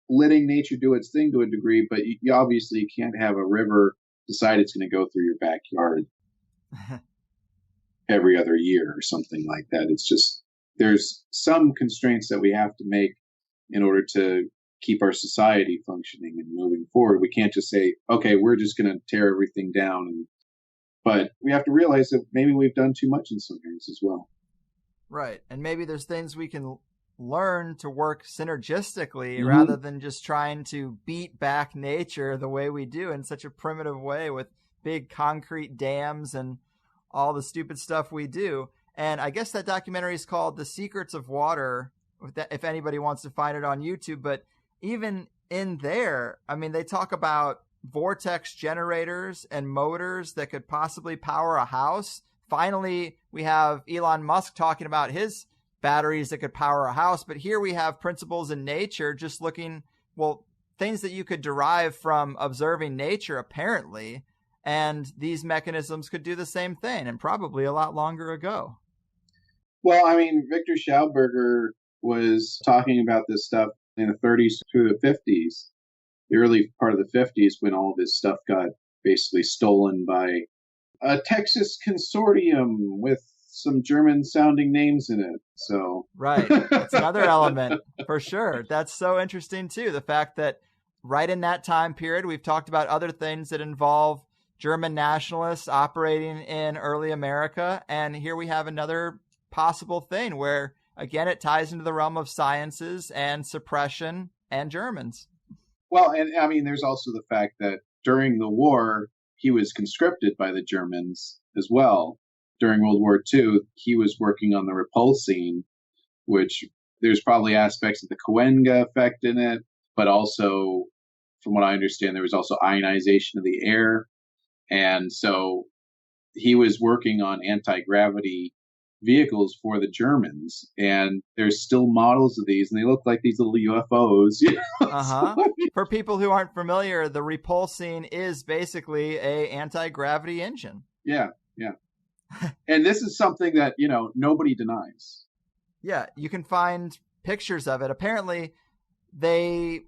S5: letting nature do its thing to a degree, but you obviously can't have a river decide it's going to go through your backyard every other year or something like that. It's just, there's some constraints that we have to make in order to keep our society functioning and moving forward. We can't just say, okay, we're just going to tear everything down. But we have to realize that maybe we've done too much in some areas as well.
S4: Right. And maybe there's things we can learn to work synergistically rather than just trying to beat back nature the way we do in such a primitive way with big concrete dams and all the stupid stuff we do. And I guess that documentary is called The Secrets of Water, if anybody wants to find it on YouTube. But even in there, I mean, they talk about vortex generators and motors that could possibly power a house. Finally, we have Elon Musk talking about his batteries that could power a house. But here we have principles in nature just looking, well, things that you could derive from observing nature, apparently. And these mechanisms could do the same thing, and probably a lot longer ago.
S5: Well, I mean, Viktor Schauberger was talking about this stuff in the 30s through the 50s, the early part of the 50s, when all of this stuff got basically stolen by a Texas consortium with some German-sounding names in it. So
S4: right, that's another element for sure. That's so interesting too. The fact that right in that time period, we've talked about other things that involve German nationalists operating in early America, and here we have another possible thing where, again, it ties into the realm of sciences and suppression and Germans.
S5: Well, and I mean, there's also the fact that during the war, he was conscripted by the Germans as well. During World War II, he was working on the repulsine, which there's probably aspects of the Coenga effect in it, but also, from what I understand, there was also ionization of the air. And so he was working on anti-gravity vehicles for the Germans, and there's still models of these, and they look like these little UFOs.
S4: For people who aren't familiar, the repulsine is basically a anti-gravity engine.
S5: Yeah. And this is something that, nobody denies.
S4: Yeah, you can find pictures of it. Apparently, they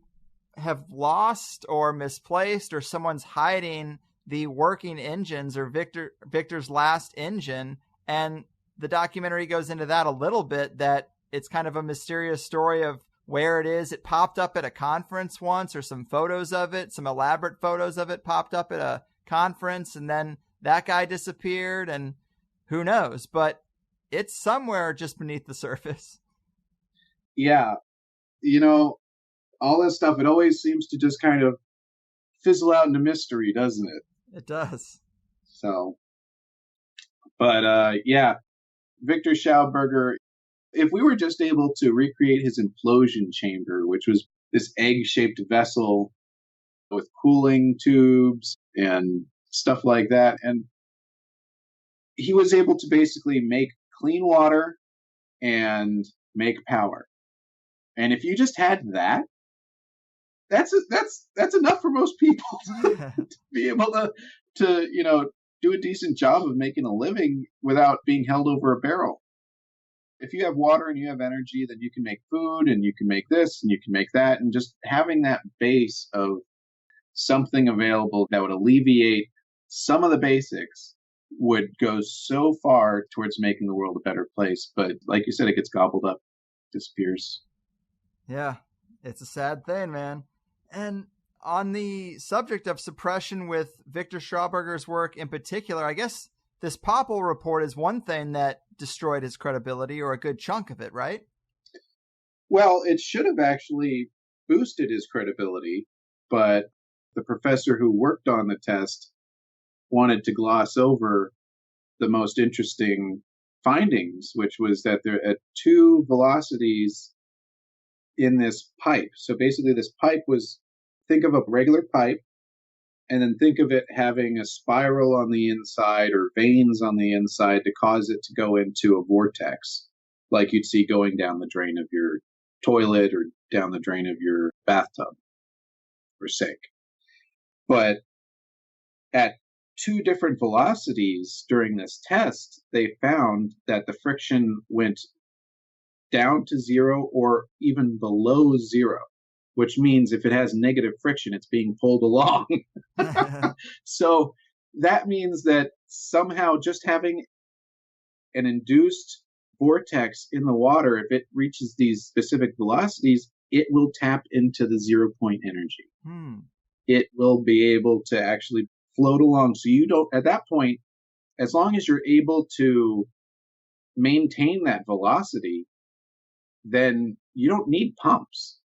S4: have lost or misplaced, or someone's hiding the working engines, or Victor's last engine, and the documentary goes into that a little bit, that it's kind of a mysterious story of where it is. It popped up at a conference once, or some photos of it, some elaborate photos of it popped up at a conference, and then that guy disappeared, and who knows, but it's somewhere just beneath the surface.
S5: Yeah. All this stuff, it always seems to just kind of fizzle out into mystery, doesn't it?
S4: It does.
S5: So, but yeah, Viktor Schauberger, if we were just able to recreate his implosion chamber, which was this egg-shaped vessel with cooling tubes and stuff like that, and he was able to basically make clean water and make power. And if you just had that, that's enough for most people to be able to do a decent job of making a living without being held over a barrel. If you have water and you have energy, then you can make food, and you can make this and you can make that, and just having that base of something available that would alleviate some of the basics would go so far towards making the world a better place. But like you said, it gets gobbled up, disappears.
S4: Yeah. It's a sad thing, man. And on the subject of suppression with Viktor Schauberger's work in particular, I guess this Popple report is one thing that destroyed his credibility, or a good chunk of it, right?
S5: Well, it should have actually boosted his credibility, but the professor who worked on the test wanted to gloss over the most interesting findings, which was that there are two velocities in this pipe. So basically this pipe was, think of a regular pipe, and then think of it having a spiral on the inside or veins on the inside to cause it to go into a vortex, like you'd see going down the drain of your toilet or down the drain of your bathtub or sink. But at two different velocities during this test, they found that the friction went down to zero or even below zero, which means if it has negative friction, it's being pulled along. So that means that somehow just having an induced vortex in the water, if it reaches these specific velocities, it will tap into the 0-point energy. It will be able to actually float along. So you don't, at that point, as long as you're able to maintain that velocity, then you don't need pumps.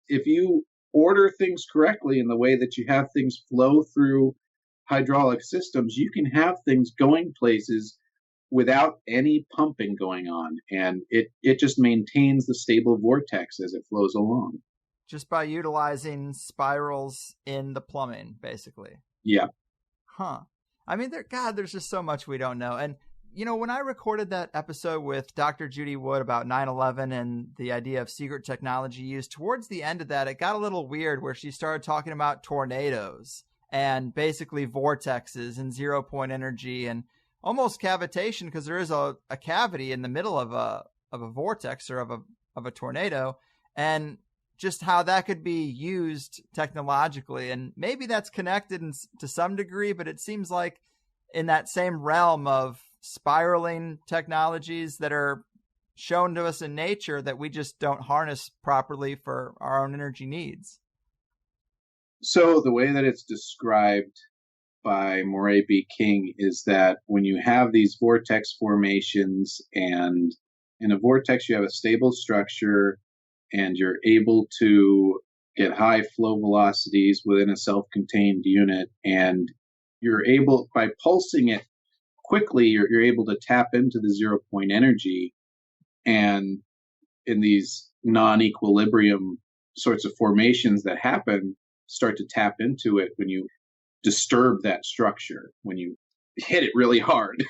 S5: If you order things correctly in the way that you have things flow through hydraulic systems, you can have things going places without any pumping going on. And it just maintains the stable vortex as it flows along.
S4: Just by utilizing spirals in the plumbing, basically.
S5: Yeah.
S4: I mean, there's just so much we don't know. And, when I recorded that episode with Dr. Judy Wood about 9/11 and the idea of secret technology used, towards the end of that, it got a little weird where she started talking about tornadoes and basically vortexes and 0-point energy and almost cavitation, because there is a cavity in the middle of a vortex or of a tornado, and just how that could be used technologically. And maybe that's connected to some degree, but it seems like in that same realm of spiraling technologies that are shown to us in nature that we just don't harness properly for our own energy needs.
S5: So the way that it's described by Moray B. King is that when you have these vortex formations, and in a vortex you have a stable structure and you're able to get high flow velocities within a self-contained unit, and you're able, by pulsing it quickly, you're able to tap into the 0-point energy, and in these non-equilibrium sorts of formations that happen, start to tap into it when you disturb that structure, when you hit it really hard.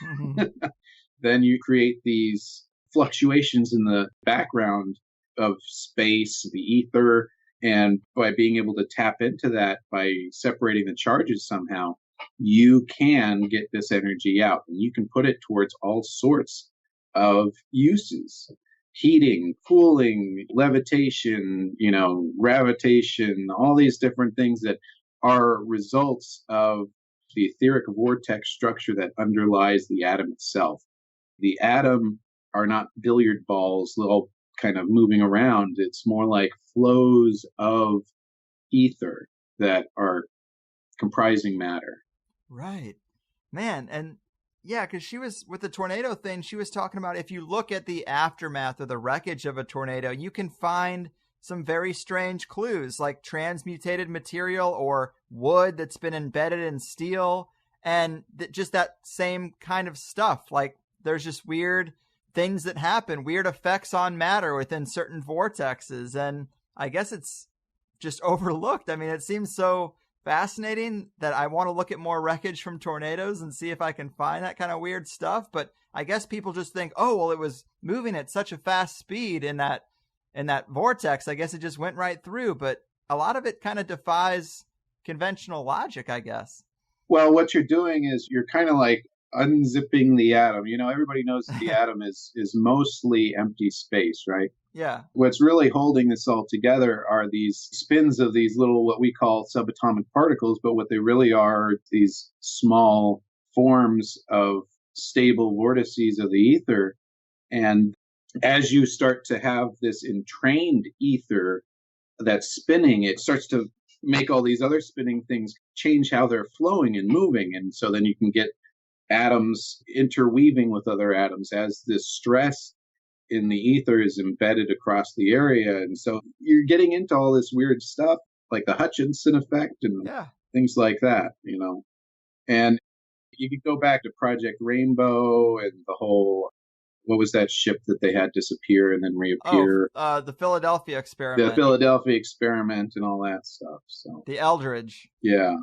S5: Then you create these fluctuations in the background of space, the ether, and by being able to tap into that, by separating the charges somehow, you can get this energy out, and you can put it towards all sorts of uses: heating, cooling, levitation, gravitation, all these different things that are results of the etheric vortex structure that underlies the atom itself. The atom are not billiard balls, little kind of moving around. It's more like flows of ether that are comprising matter.
S4: Right. Man, and yeah, because she was, with the tornado thing, she was talking about if you look at the aftermath or the wreckage of a tornado, you can find some very strange clues, like transmutated material or wood that's been embedded in steel, and just that same kind of stuff. Like, there's just weird things that happen, weird effects on matter within certain vortexes, and I guess it's just overlooked. I mean, it seems so fascinating that I want to look at more wreckage from tornadoes and see if I can find that kind of weird stuff. But I guess people just think, oh, well, it was moving at such a fast speed in that vortex. I guess it just went right through. But a lot of it kind of defies conventional logic, I guess.
S5: Well, what you're doing is you're kind of like unzipping the atom. Everybody knows that the atom is mostly empty space, right?
S4: Yeah.
S5: What's really holding this all together are these spins of these little, what we call subatomic particles, but what they really are these small forms of stable vortices of the ether. And as you start to have this entrained ether that's spinning, it starts to make all these other spinning things change how they're flowing and moving. And so then you can get atoms interweaving with other atoms as this stress in the ether is embedded across the area. And so you're getting into all this weird stuff like the Hutchinson effect and things like that, And you could go back to Project Rainbow and the whole, what was that ship that they had disappear and then reappear?
S4: The Philadelphia experiment.
S5: The Philadelphia experiment and all that stuff. So
S4: the Eldridge.
S5: Yeah.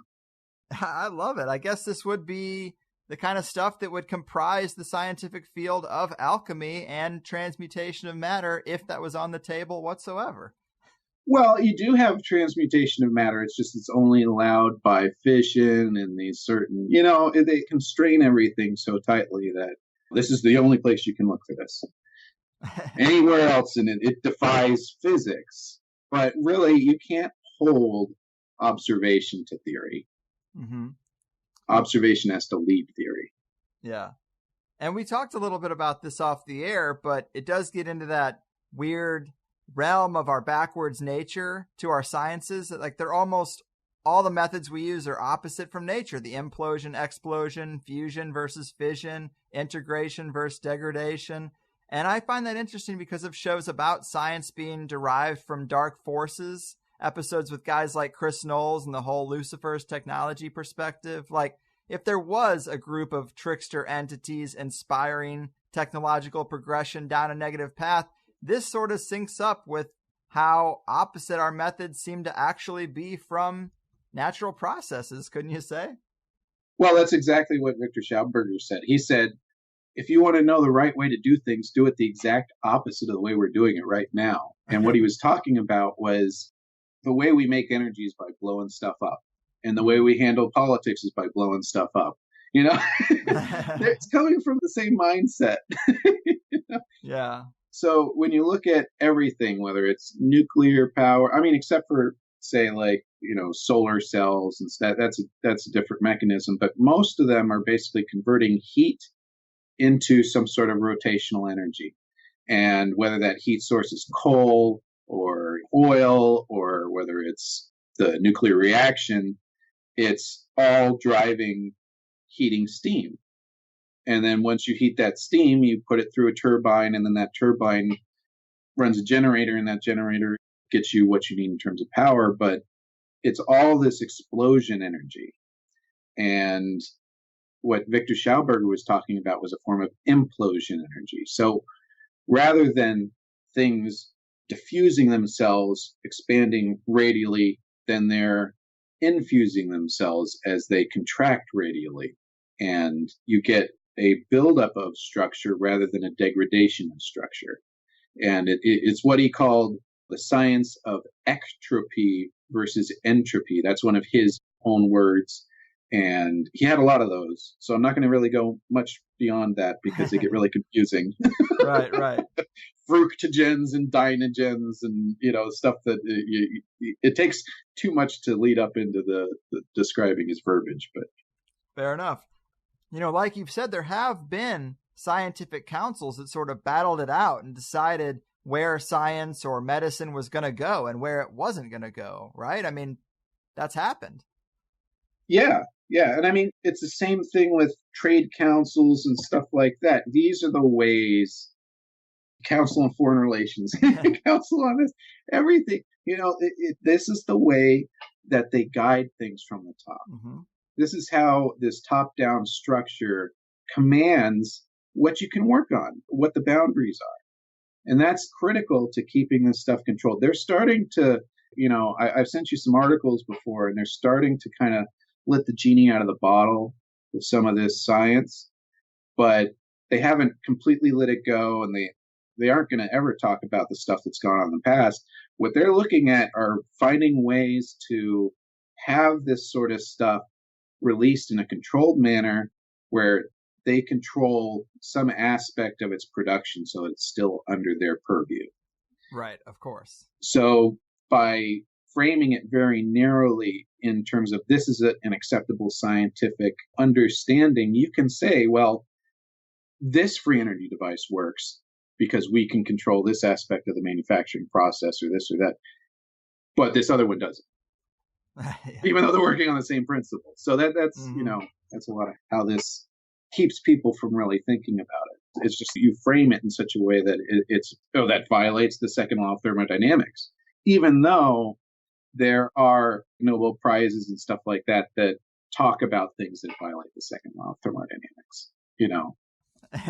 S4: I love it. I guess this would be the kind of stuff that would comprise the scientific field of alchemy and transmutation of matter if that was on the table whatsoever.
S5: Well, you do have transmutation of matter. It's just it's only allowed by fission and these certain, they constrain everything so tightly that this is the only place you can look for this. Anywhere else in it, it defies physics. But really, you can't hold observation to theory.
S4: Mm-hmm.
S5: Observation has to lead theory.
S4: Yeah. And we talked a little bit about this off the air, but it does get into that weird realm of our backwards nature to our sciences. Like they're almost all the methods we use are opposite from nature. The implosion, explosion, fusion versus fission, integration versus degradation. And I find that interesting because of shows about science being derived from dark forces, episodes with guys like Chris Knowles and the whole Lucifer's technology perspective. Like if there was a group of trickster entities inspiring technological progression down a negative path, this sort of syncs up with how opposite our methods seem to actually be from natural processes, couldn't you say?
S5: Well, that's exactly what Viktor Schauberger said. He said, if you want to know the right way to do things, do it the exact opposite of the way we're doing it right now. And what he was talking about was the way we make energy is by blowing stuff up. And the way we handle politics is by blowing stuff up. It's coming from the same mindset.
S4: Yeah.
S5: So when you look at everything, whether it's nuclear power, except for say like, solar cells and stuff, that's a different mechanism. But most of them are basically converting heat into some sort of rotational energy. And whether that heat source is coal or oil or whether it's the nuclear reaction, it's all driving heating steam. And then once you heat that steam, you put it through a turbine, and then that turbine runs a generator, and that generator gets you what you need in terms of power. But it's all this explosion energy. And what Viktor Schauberger was talking about was a form of implosion energy. So rather than things diffusing themselves, expanding radially, then they're infusing themselves as they contract radially. And you get a buildup of structure rather than a degradation of structure. And it's what he called the science of ectropy versus entropy. That's one of his own words. And he had a lot of those. So I'm not going to really go much beyond that because they get really confusing.
S4: Right.
S5: Fructogens and dynogens and, stuff that it takes too much to lead up into the describing his verbiage. But
S4: fair enough. Like you've said, there have been scientific councils that sort of battled it out and decided where science or medicine was going to go and where it wasn't going to go, right? That's happened.
S5: Yeah. And it's the same thing with trade councils and stuff like that. These are the ways, Council on Foreign Relations, Council on this, everything, this is the way that they guide things from the top.
S4: Mm-hmm.
S5: This is how this top-down structure commands what you can work on, what the boundaries are. And that's critical to keeping this stuff controlled. They're starting to, I've sent you some articles before, and they're starting to kind of let the genie out of the bottle with some of this science, but they haven't completely let it go, and they aren't going to ever talk about the stuff that's gone on in the past. What they're looking at are finding ways to have this sort of stuff released in a controlled manner where they control some aspect of its production so it's still under their purview.
S4: Right, of course.
S5: So by framing it very narrowly in terms of this is an acceptable scientific understanding, you can say, well, this free energy device works because we can control this aspect of the manufacturing process or this or that. But this other one doesn't, even though they're working on the same principle. So that's, that's a lot of how this keeps people from really thinking about it. It's just you frame it in such a way that that violates the second law of thermodynamics, even though there are Nobel Prizes and stuff like that that talk about things that violate the second law of thermodynamics,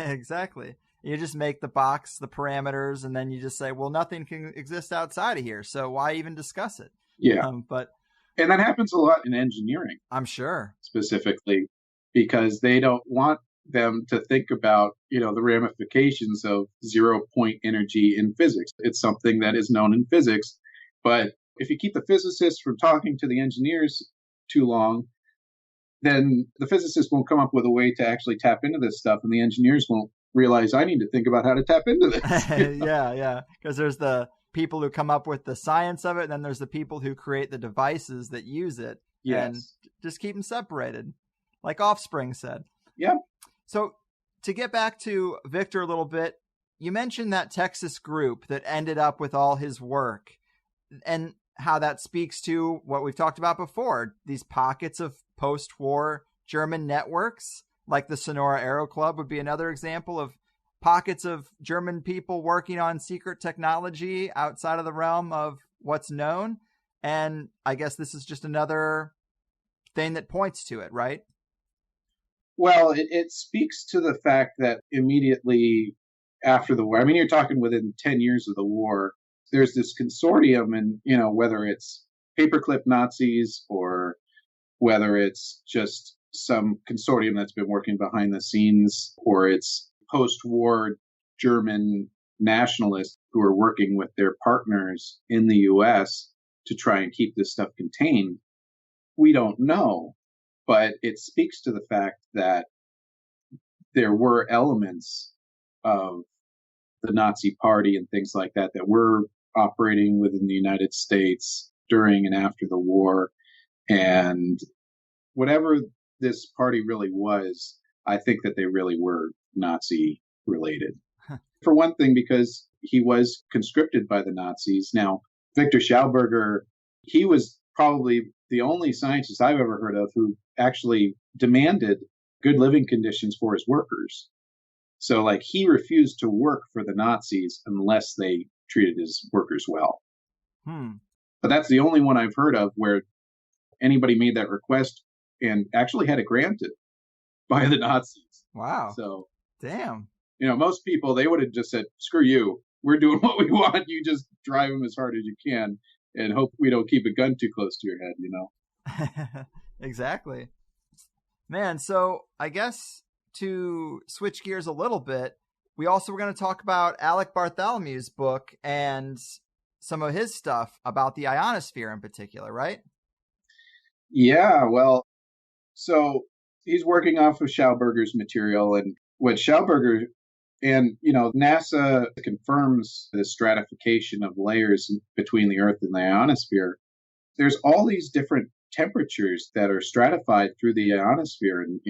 S4: Exactly. You just make the box, the parameters, and then you just say, well, nothing can exist outside of here, so why even discuss it?
S5: Yeah. And that happens a lot in engineering.
S4: I'm sure.
S5: Specifically, because they don't want them to think about, the ramifications of 0-point energy in physics. It's something that is known in physics. But if you keep the physicists from talking to the engineers too long, then the physicists won't come up with a way to actually tap into this stuff, and the engineers won't realize I need to think about how to tap into this.
S4: Yeah. Because there's the people who come up with the science of it, and then there's the people who create the devices that use it.
S5: Yes.
S4: And just keep them separated, like Offspring said.
S5: Yeah.
S4: So to get back to Viktor a little bit, you mentioned that Texas group that ended up with all his work, and how that speaks to what we've talked about before, these pockets of post-war German networks, like the Sonora Aero Club would be another example of pockets of German people working on secret technology outside of the realm of what's known. And I guess this is just another thing that points to it, right?
S5: Well, it speaks to the fact that immediately after the war, you're talking within 10 years of the war, there's this consortium, and, whether it's paperclip Nazis or whether it's just some consortium that's been working behind the scenes, or it's post-war German nationalists who are working with their partners in the U.S. to try and keep this stuff contained. We don't know, but it speaks to the fact that there were elements of the Nazi Party and things like that that were operating within the United States during and after the war. And whatever this party really was, I think that they really were Nazi related. For one thing, because he was conscripted by the Nazis. Now, Viktor Schauberger, he was probably the only scientist I've ever heard of who actually demanded good living conditions for his workers. So, he refused to work for the Nazis unless they treated his workers well. But that's the only one I've heard of where anybody made that request and actually had it granted by the Nazis.
S4: Wow.
S5: So,
S4: damn.
S5: Most people, they would have just said, screw you. We're doing what we want. You just drive them as hard as you can and hope we don't keep a gun too close to your head,
S4: Exactly. Man, so I guess to switch gears a little bit, we also were going to talk about Alec Bartholomew's book and some of his stuff about the ionosphere in particular, right?
S5: Yeah, well, so he's working off of Schauberger's material, and what Schauberger and, NASA confirms the stratification of layers between the Earth and the ionosphere. There's all these different temperatures that are stratified through the ionosphere, and,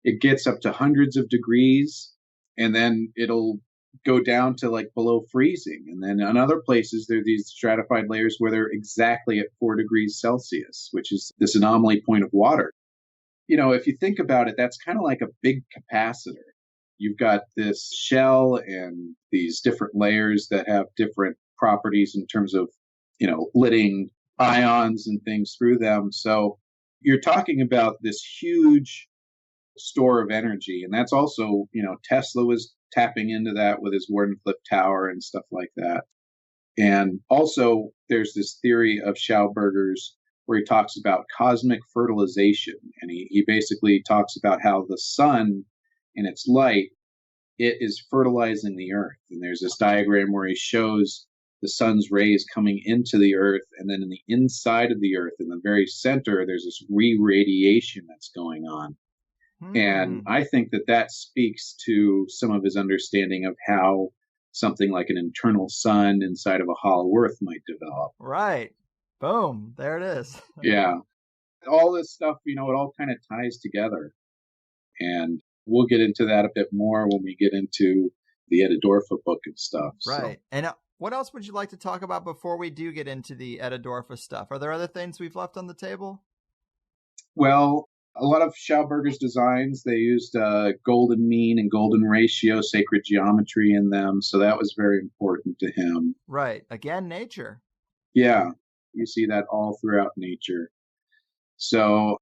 S5: it gets up to hundreds of degrees, and then it'll go down to below freezing. And then in other places, there are these stratified layers where they're exactly at 4 degrees Celsius, which is this anomaly point of water. If you think about it, that's kind of like a big capacitor. You've got this shell and these different layers that have different properties in terms of, letting ions and things through them. So you're talking about this huge store of energy. And that's also, Tesla was tapping into that with his Wardenclyffe Tower and stuff like that. And also there's this theory of Schauberger's where he talks about cosmic fertilization. And he basically talks about how the sun in its light, it is fertilizing the earth. And there's this diagram where he shows the sun's rays coming into the earth, and then in the inside of the earth, in the very center, there's this re-radiation that's going on. And I think that speaks to some of his understanding of how something like an internal sun inside of a hollow earth might develop.
S4: Right. Boom. There it is.
S5: Yeah. All this stuff, it all kind of ties together. And we'll get into that a bit more when we get into the Edidorfa book and stuff.
S4: Right.
S5: So.
S4: And what else would you like to talk about before we do get into the Edidorfa stuff? Are there other things we've left on the table?
S5: Well, a lot of Schauberger's designs, they used golden mean and golden ratio, sacred geometry in them. So that was very important to him.
S4: Right. Again, nature.
S5: Yeah. You see that all throughout nature. So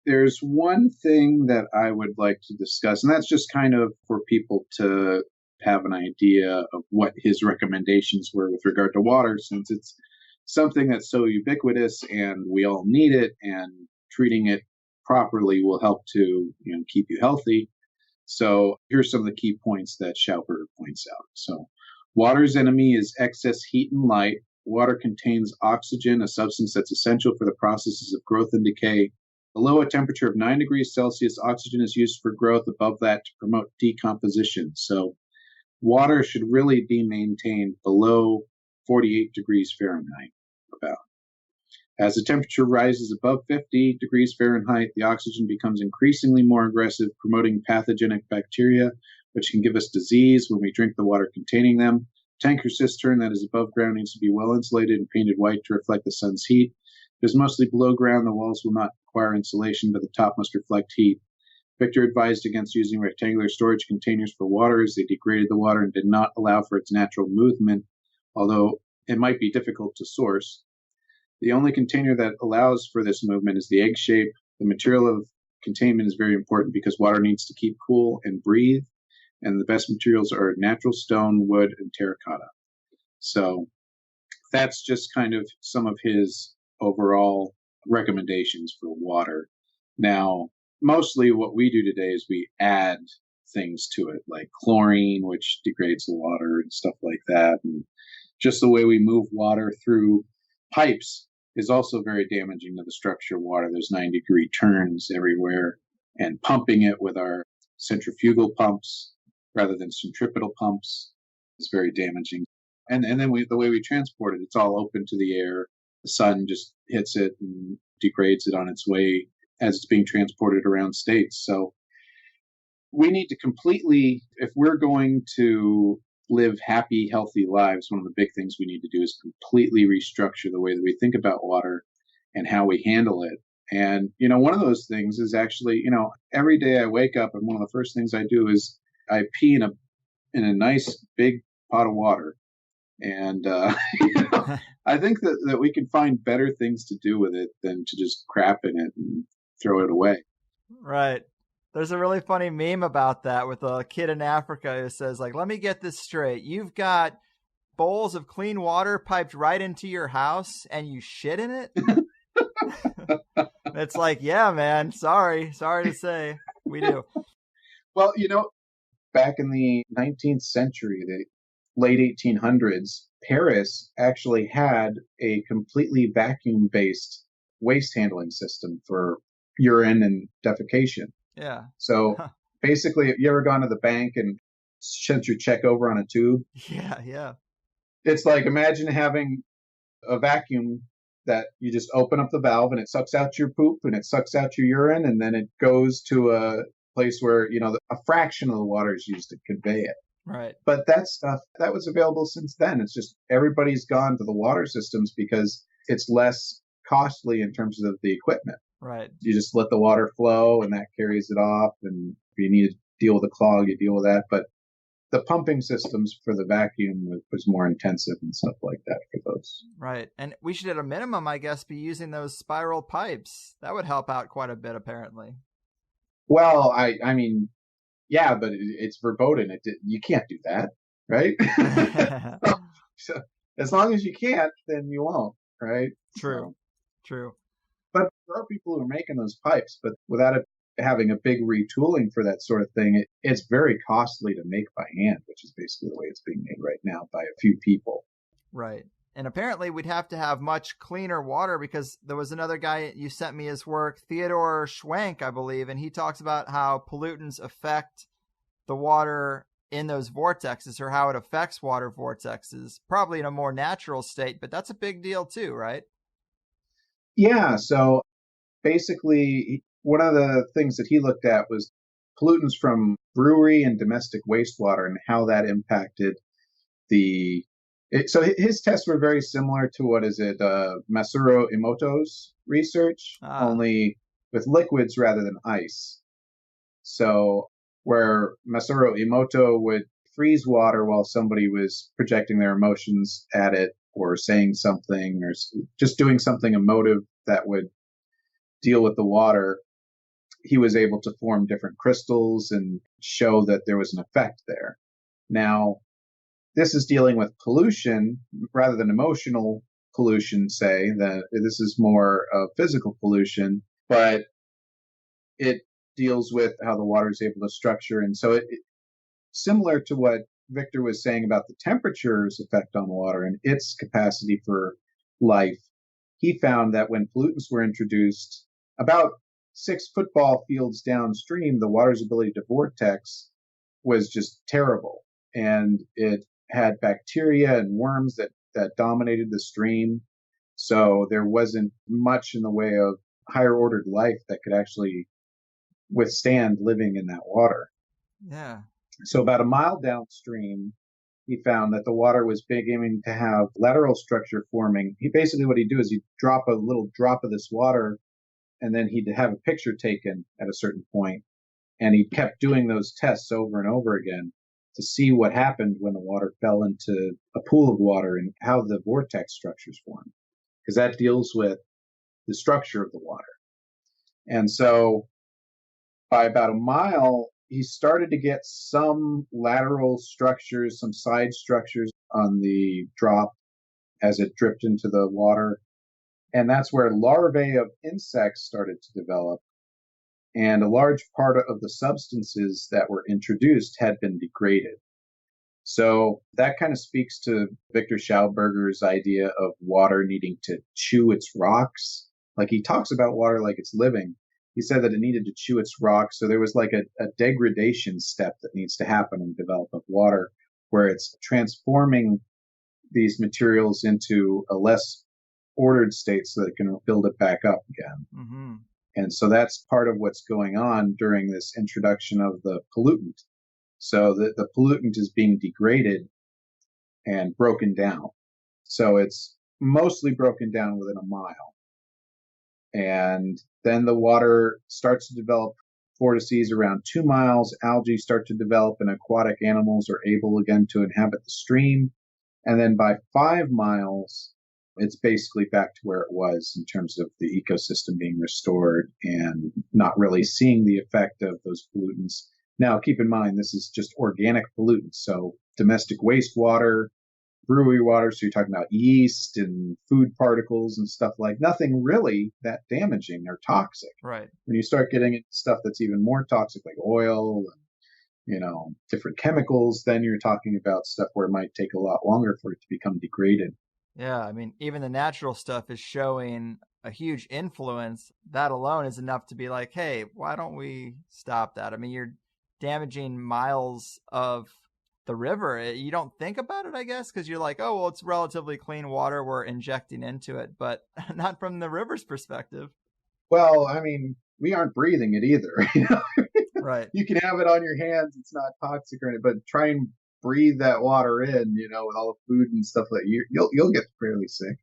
S5: there's one thing that I would like to discuss, and that's just kind of for people to have an idea of what his recommendations were with regard to water, since it's something that's so ubiquitous and we all need it, and treating it properly will help to keep you healthy. So here's some of the key points that Schauberger points out. So water's enemy is excess heat and light. Water contains oxygen, a substance that's essential for the processes of growth and decay. Below a temperature of 9 degrees Celsius, oxygen is used for growth. Above that, to promote decomposition. So water should really be maintained below 48 degrees Fahrenheit, about. As the temperature rises above 50 degrees Fahrenheit, the oxygen becomes increasingly more aggressive, promoting pathogenic bacteria, which can give us disease when we drink the water containing them. Tank or cistern that is above ground needs to be well insulated and painted white to reflect the sun's heat. If it is mostly below ground, the walls will not require insulation, but the top must reflect heat. Victor advised against using rectangular storage containers for water, as they degraded the water and did not allow for its natural movement, although it might be difficult to source. The only container that allows for this movement is the egg shape. The material of containment is very important because water needs to keep cool and breathe, and the best materials are natural stone, wood, and terracotta. So that's just kind of some of his overall recommendations for water. Now, mostly what we do today is we add things to it, like chlorine, which degrades the water and stuff like that. And just the way we move water through pipes is also very damaging to the structure of water. There's 90-degree turns everywhere, and pumping it with our centrifugal pumps rather than centripetal pumps is very damaging. And then the way we transport it, it's all open to the air. The sun just hits it and degrades it on its way as it's being transported around states. So we need to completely, if we're going to live happy, healthy lives, one of the big things we need to do is completely restructure the way that we think about water and how we handle it. And, one of those things is actually, every day I wake up and one of the first things I do is I pee in a nice big pot of water. And, I think that we can find better things to do with it than to just crap in it and throw it away.
S4: Right. There's a really funny meme about that with a kid in Africa who says, like, let me get this straight. You've got bowls of clean water piped right into your house and you shit in it? It's like, yeah, man. Sorry to say. We do.
S5: Well, back in the 19th century, the late 1800s, Paris actually had a completely vacuum-based waste handling system for urine and defecation.
S4: Yeah.
S5: So basically, have you ever gone to the bank and sent your check over on a tube?
S4: Yeah.
S5: It's like, imagine having a vacuum that you just open up the valve and it sucks out your poop and it sucks out your urine, and then it goes to a place where, a fraction of the water is used to convey it.
S4: Right.
S5: But that stuff, that was available since then. It's just everybody's gone to the water systems because it's less costly in terms of the equipment.
S4: Right.
S5: You just let the water flow and that carries it off. And if you need to deal with a clog, you deal with that. But the pumping systems for the vacuum was more intensive and stuff like that for those.
S4: Right. And we should at a minimum, I guess, be using those spiral pipes. That would help out quite a bit, apparently.
S5: Well, I mean, yeah, but it's verboten. You can't do that, right? So as long as you can't, then you won't, right?
S4: True.
S5: But there are people who are making those pipes, but without it having a big retooling for that sort of thing, it's very costly to make by hand, which is basically the way it's being made right now by a few people.
S4: Right. And apparently we'd have to have much cleaner water, because there was another guy, you sent me his work, Theodore Schwenk, I believe, and he talks about how pollutants affect the water in those vortexes, or how it affects water vortexes, probably in a more natural state, but that's a big deal too, right?
S5: Yeah, so basically one of the things that he looked at was pollutants from brewery and domestic wastewater and how that impacted so his tests were very similar to Masaru Emoto's research, only with liquids rather than ice. So where Masaru Emoto would freeze water while somebody was projecting their emotions at it or saying something or just doing something emotive that would deal with the water, he was able to form different crystals and show that there was an effect there. Now, this is dealing with pollution rather than emotional pollution, say, that this is more of physical pollution, but it deals with how the water is able to structure. And so similar to what Victor was saying about the temperature's effect on water and its capacity for life, he found that when pollutants were introduced, about 6 football fields downstream, the water's ability to vortex was just terrible. And it had bacteria and worms that dominated the stream. So there wasn't much in the way of higher ordered life that could actually withstand living in that water.
S4: Yeah.
S5: So about a mile downstream, he found that the water was beginning to have lateral structure forming. What he'd do is he'd drop a little drop of this water, and then he'd have a picture taken at a certain point. And he kept doing those tests over and over again to see what happened when the water fell into a pool of water and how the vortex structures form, because that deals with the structure of the water. And so by about a mile, he started to get some lateral structures, some side structures on the drop as it dripped into the water. And that's where larvae of insects started to develop. And a large part of the substances that were introduced had been degraded. So that kind of speaks to Viktor Schauberger's idea of water needing to chew its rocks. Like, he talks about water like it's living. He said that it needed to chew its rocks. So there was like a degradation step that needs to happen in the development of water, where it's transforming these materials into a less ordered state so that it can build it back up again.
S4: Mm-hmm.
S5: And so that's part of what's going on during this introduction of the pollutant. So the pollutant is being degraded and broken down. So it's mostly broken down within a mile. And then the water starts to develop vortices around 2 miles. Algae start to develop, and aquatic animals are able again to inhabit the stream. And then by 5 miles, it's basically back to where it was in terms of the ecosystem being restored and not really seeing the effect of those pollutants. Now, keep in mind, this is just organic pollutants. So domestic wastewater, brewery water, so you're talking about yeast and food particles and stuff, like nothing really that damaging or toxic.
S4: Right.
S5: When you start getting into stuff that's even more toxic, like oil and, different chemicals, then you're talking about stuff where it might take a lot longer for it to become degraded.
S4: Yeah, I mean, even the natural stuff is showing a huge influence. That alone is enough to be like, hey, why don't we stop that? I mean, you're damaging miles of the river. You don't think about it, I guess, because you're like, oh, well, it's relatively clean water we're injecting into it, but not from the river's perspective.
S5: Well, I mean, we aren't breathing it either.
S4: Right.
S5: You can have it on your hands. It's not toxic or anything, but try and breathe that water in, with all the food and stuff like you'll get fairly sick.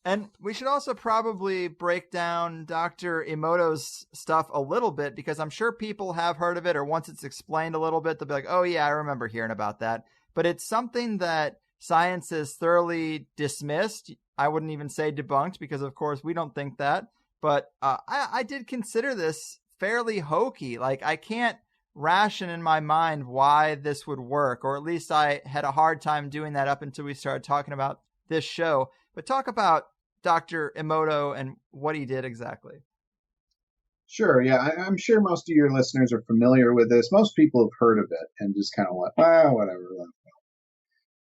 S4: And we should also probably break down Dr. Emoto's stuff a little bit, because I'm sure people have heard of it, or once it's explained a little bit, they'll be like, oh yeah, I remember hearing about that. But it's something that science has thoroughly dismissed. I wouldn't even say debunked, because of course we don't think that. But I did consider this fairly hokey. Like, I can't ration in my mind why this would work, or at least I had a hard time doing that up until we started talking about this show. But talk about Dr. Emoto and what he did exactly.
S5: Sure, yeah. I'm sure most of your listeners are familiar with this. Most people have heard of it and just kind of like, whatever.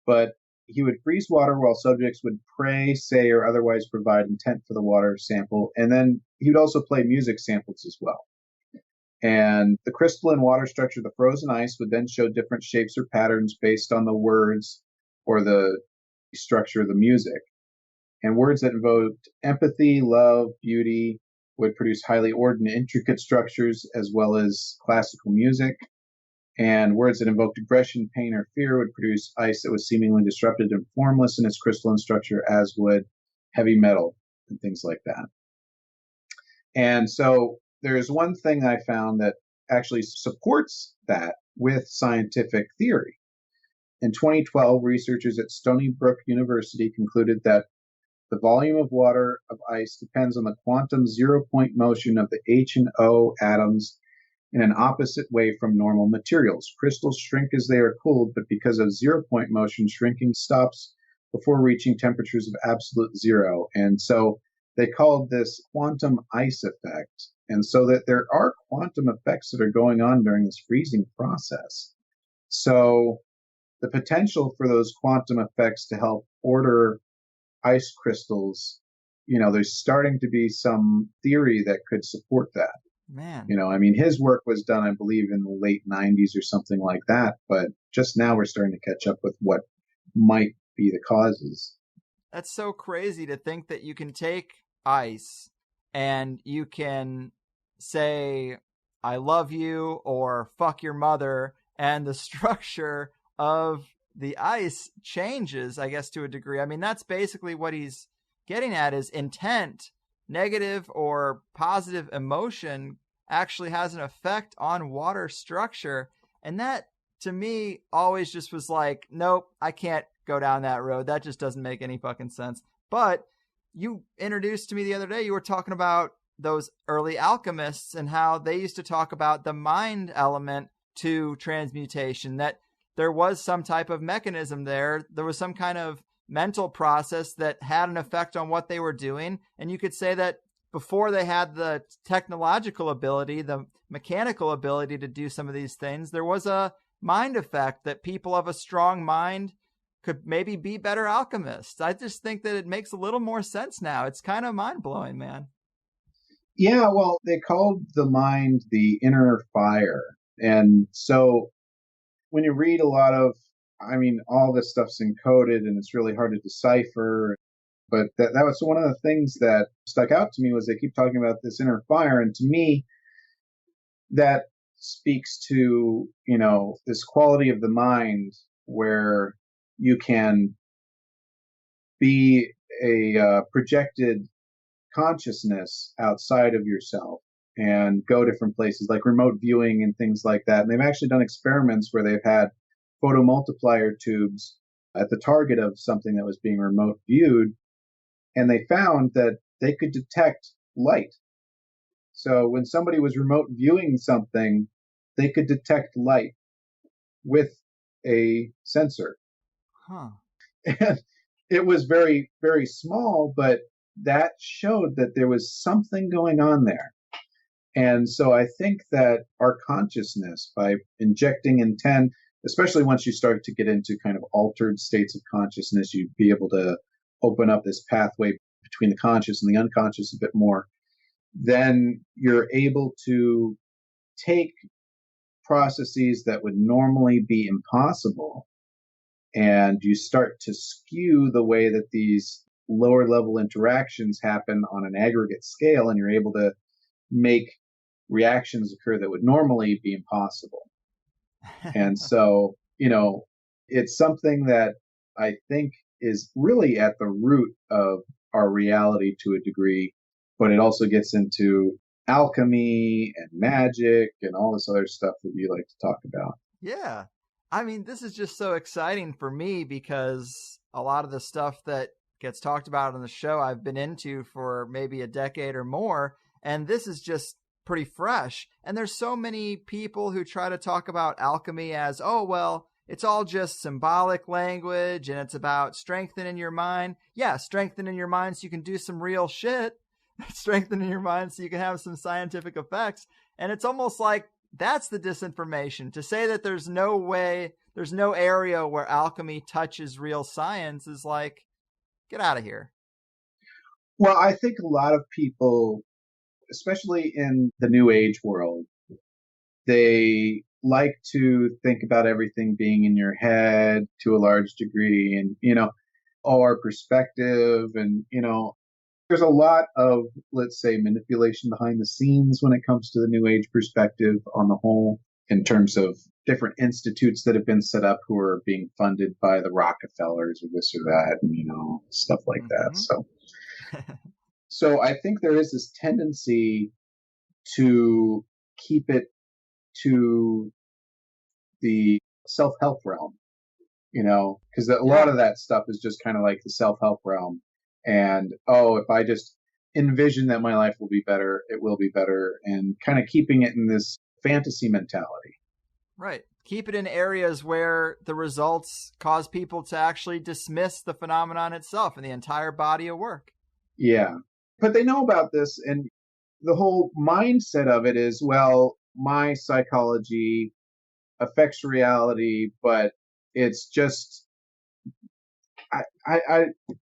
S5: But he would freeze water while subjects would pray, say, or otherwise provide intent for the water sample. And then he would also play music samples as well. And the crystalline water structure of the frozen ice would then show different shapes or patterns based on the words or the structure of the music. And words that invoked empathy, love, beauty, would produce highly ordered and intricate structures as well as classical music. And words that invoked aggression, pain, or fear would produce ice that was seemingly disrupted and formless in its crystalline structure, as would heavy metal and things like that. And so there's one thing I found that actually supports that with scientific theory. In 2012, researchers at Stony Brook University concluded that the volume of water of ice depends on the quantum zero-point motion of the H and O atoms in an opposite way from normal materials. Crystals shrink as they are cooled, but because of zero-point motion, shrinking stops before reaching temperatures of absolute zero. And so they called this quantum ice effect. And so that there are quantum effects that are going on during this freezing process. So the potential for those quantum effects to help order ice crystals, there's starting to be some theory that could support that.
S4: Man.
S5: His work was done, I believe, in the late 90s or something like that. But just now we're starting to catch up with what might be the causes.
S4: That's so crazy to think that you can take ice and you can say, I love you or fuck your mother, and the structure of the ice changes, I guess, to a degree. That's basically what he's getting at, is intent. Negative or positive emotion actually has an effect on water structure. And that, to me, always just was like, nope, I can't go down that road. That just doesn't make any fucking sense. But you introduced to me the other day, you were talking about those early alchemists and how they used to talk about the mind element to transmutation, that there was some type of mechanism there. There was some kind of mental process that had an effect on what they were doing. And you could say that before they had the technological ability, the mechanical ability to do some of these things, there was a mind effect that people of a strong mind could maybe be better alchemists. I just think that it makes a little more sense now. It's kind of mind-blowing, man.
S5: Yeah, well, they called the mind the inner fire. And so when you read a lot of, all this stuff's encoded and it's really hard to decipher. But that was one of the things that stuck out to me, was they keep talking about this inner fire. And to me, that speaks to, this quality of the mind where you can be a projected consciousness outside of yourself and go different places, like remote viewing and things like that. And they've actually done experiments where they've had photomultiplier tubes at the target of something that was being remote viewed, and they found that they could detect light. So when somebody was remote viewing something, they could detect light with a sensor.
S4: Huh.
S5: And it was very, very small, but that showed that there was something going on there. And so I think that our consciousness, by injecting intent, especially once you start to get into kind of altered states of consciousness, you'd be able to open up this pathway between the conscious and the unconscious a bit more. Then you're able to take processes that would normally be impossible, and you start to skew the way that these lower level interactions happen on an aggregate scale, and you're able to make reactions occur that would normally be impossible. And so, it's something that I think is really at the root of our reality to a degree, but it also gets into alchemy and magic and all this other stuff that we like to talk about.
S4: Yeah. This is just so exciting for me, because a lot of the stuff that gets talked about on the show I've been into for maybe a decade or more, and this is just pretty fresh. And there's so many people who try to talk about alchemy as, oh, well, it's all just symbolic language and it's about strengthening your mind. Yeah, strengthening your mind so you can do some real shit. Strengthening your mind so you can have some scientific effects. And it's almost like that's the disinformation. To say that there's no way, there's no area where alchemy touches real science is like, get out of here.
S5: Well, I think a lot of people, especially in the New Age world, they like to think about everything being in your head to a large degree, and, our perspective, and, There's a lot of, let's say, manipulation behind the scenes when it comes to the New Age perspective on the whole, in terms of different institutes that have been set up who are being funded by the Rockefellers or this or that, and, stuff like that. So I think there is this tendency to keep it to the self-help realm, because a lot of that stuff is just kind of like the self-help realm. And, if I just envision that my life will be better, it will be better, and kind of keeping it in this fantasy mentality.
S4: Right. Keep it in areas where the results cause people to actually dismiss the phenomenon itself and the entire body of work.
S5: Yeah. But they know about this, and the whole mindset of it is, well, my psychology affects reality, but it's just,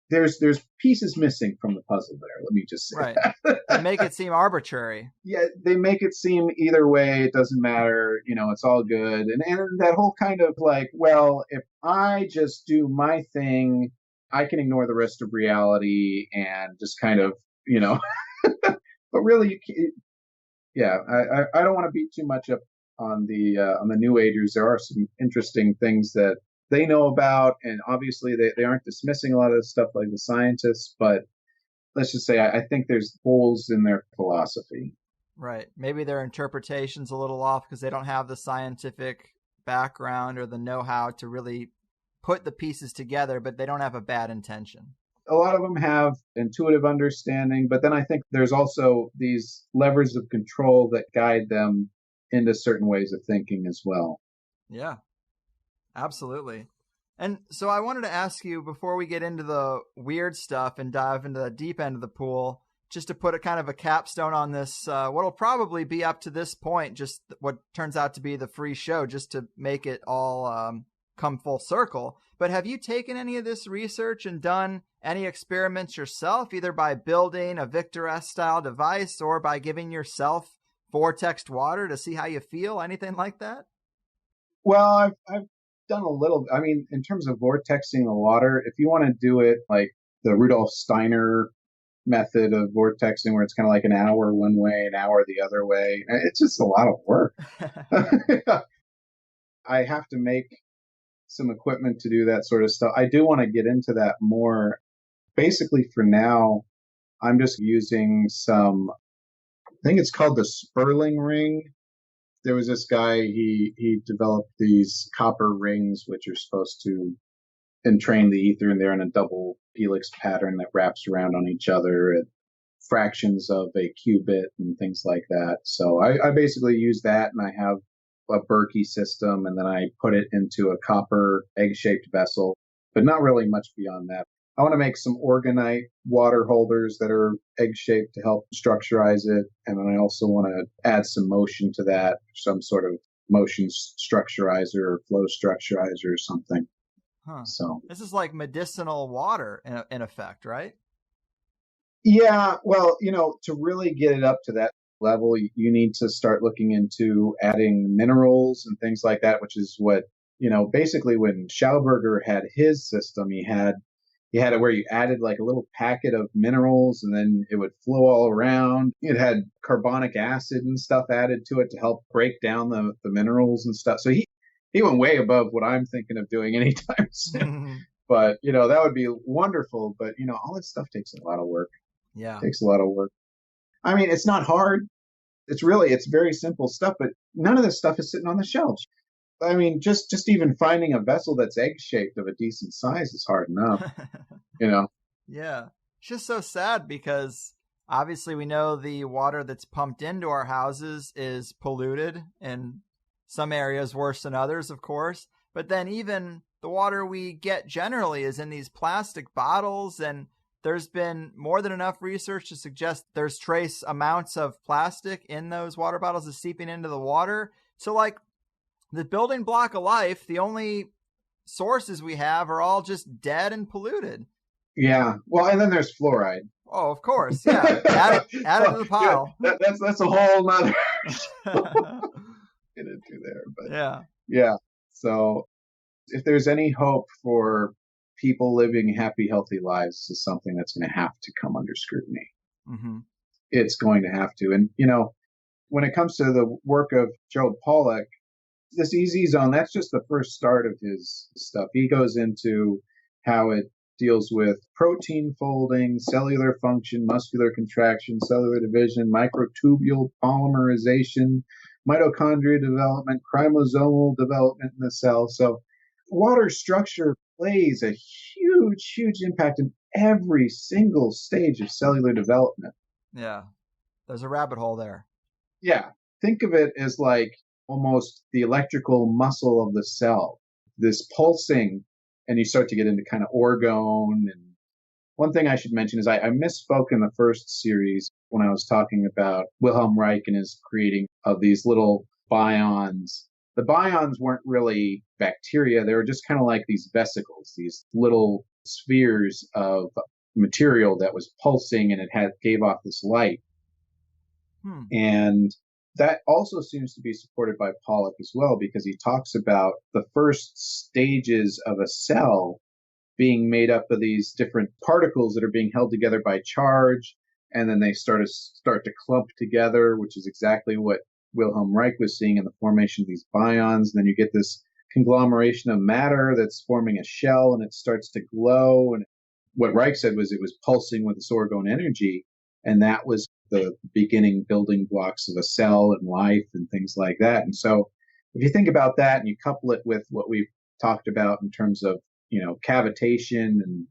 S5: there's pieces missing from the puzzle there. Let me just say that.
S4: They make it seem arbitrary.
S5: Yeah, they make it seem either way, it doesn't matter, it's all good. And that whole kind of like, well, if I just do my thing, I can ignore the rest of reality and just kind of, but really, I don't want to beat too much up on the New Agers. There are some interesting things that they know about, and obviously they aren't dismissing a lot of the stuff like the scientists, but let's just say I think there's holes in their philosophy.
S4: Right. Maybe their interpretation's a little off because they don't have the scientific background or the know-how to really put the pieces together, but they don't have a bad intention.
S5: A lot of them have intuitive understanding, but then I think there's also these levers of control that guide them into certain ways of thinking as well.
S4: Yeah. Absolutely. And so I wanted to ask you, before we get into the weird stuff and dive into the deep end of the pool, just to put a kind of a capstone on this, what'll probably be up to this point, just what turns out to be the free show, just to make it all come full circle. But have you taken any of this research and done any experiments yourself, either by building a Victor S style device or by giving yourself vortexed water to see how you feel? Anything like that?
S5: Well, I've done a little. I mean, in terms of vortexing the water, if you want to do it like the Rudolf Steiner method of vortexing, where it's kind of like an hour one way, an hour the other way, it's just a lot of work. I have to make some equipment to do that sort of stuff. I do want to get into that more. Basically, for now, I'm just using some, I think it's called the Sperling ring. There was this guy, he developed these copper rings, which are supposed to entrain the ether, and they're in a double helix pattern that wraps around on each other at fractions of a qubit and things like that. So I basically use that, and I have a Berkey system, and then I put it into a copper egg-shaped vessel, but not really much beyond that. I want to make some orgonite water holders that are egg-shaped to help structurize it. And then I also want to add some motion to that, some sort of motion structurizer or flow structurizer or something.
S4: Huh.
S5: So
S4: this is like medicinal water in effect, right?
S5: Yeah. Well, to really get it up to that level, you need to start looking into adding minerals and things like that, which is what, basically when Schauberger had his system, he had it where you added like a little packet of minerals and then it would flow all around. It had carbonic acid and stuff added to it to help break down the minerals and stuff. So he went way above what I'm thinking of doing anytime soon. But, that would be wonderful. But, all that stuff takes a lot of work.
S4: Yeah.
S5: It takes a lot of work. I mean, it's not hard. It's very simple stuff, but none of this stuff is sitting on the shelves. I mean, just even finding a vessel that's egg-shaped of a decent size is hard enough,
S4: Yeah. It's just so sad because obviously we know the water that's pumped into our houses is polluted, in some areas worse than others, of course. But then even the water we get generally is in these plastic bottles, and there's been more than enough research to suggest there's trace amounts of plastic in those water bottles is seeping into the water. So like, the building block of life, the only sources we have are all just dead and polluted.
S5: Yeah. Well, and then there's fluoride.
S4: Oh, of course. Yeah. Add it to the pile.
S5: Yeah, that's a whole nother get into there. But
S4: yeah.
S5: Yeah. So if there's any hope for people living happy, healthy lives is something that's going to have to come under scrutiny.
S4: Mm-hmm.
S5: It's going to have to. And, when it comes to the work of Joe Pollack, this EZ zone, that's just the first start of his stuff. He goes into how it deals with protein folding, cellular function, muscular contraction, cellular division, microtubule polymerization, mitochondria development, chromosomal development in the cell. So water structure plays a huge, huge impact in every single stage of cellular development.
S4: Yeah. There's a rabbit hole there.
S5: Yeah. Think of it as like almost the electrical muscle of the cell, this pulsing, and you start to get into kind of orgone. And one thing I should mention is I misspoke in the first series when I was talking about Wilhelm Reich and his creating of these little bions. The bions weren't really bacteria. They were just kind of like these vesicles, these little spheres of material that was pulsing, and it gave off this light. And that also seems to be supported by Pollack as well, because he talks about the first stages of a cell being made up of these different particles that are being held together by charge, and then they start to clump together, which is exactly what Wilhelm Reich was seeing in the formation of these bions. And then you get this conglomeration of matter that's forming a shell, and it starts to glow. And what Reich said was it was pulsing with this orgone energy, and that was the beginning building blocks of a cell and life and things like that. And so if you think about that and you couple it with what we've talked about in terms of, cavitation and,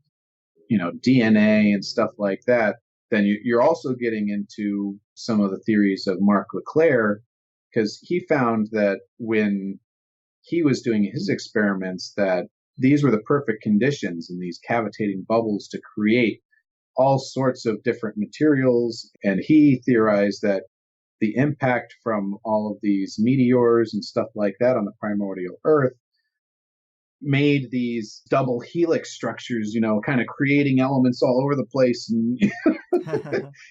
S5: DNA and stuff like that, then you're also getting into some of the theories of Mark Leclerc, because he found that when he was doing his experiments that these were the perfect conditions in these cavitating bubbles to create all sorts of different materials. And he theorized that the impact from all of these meteors and stuff like that on the primordial Earth made these double helix structures, kind of creating elements all over the place. And,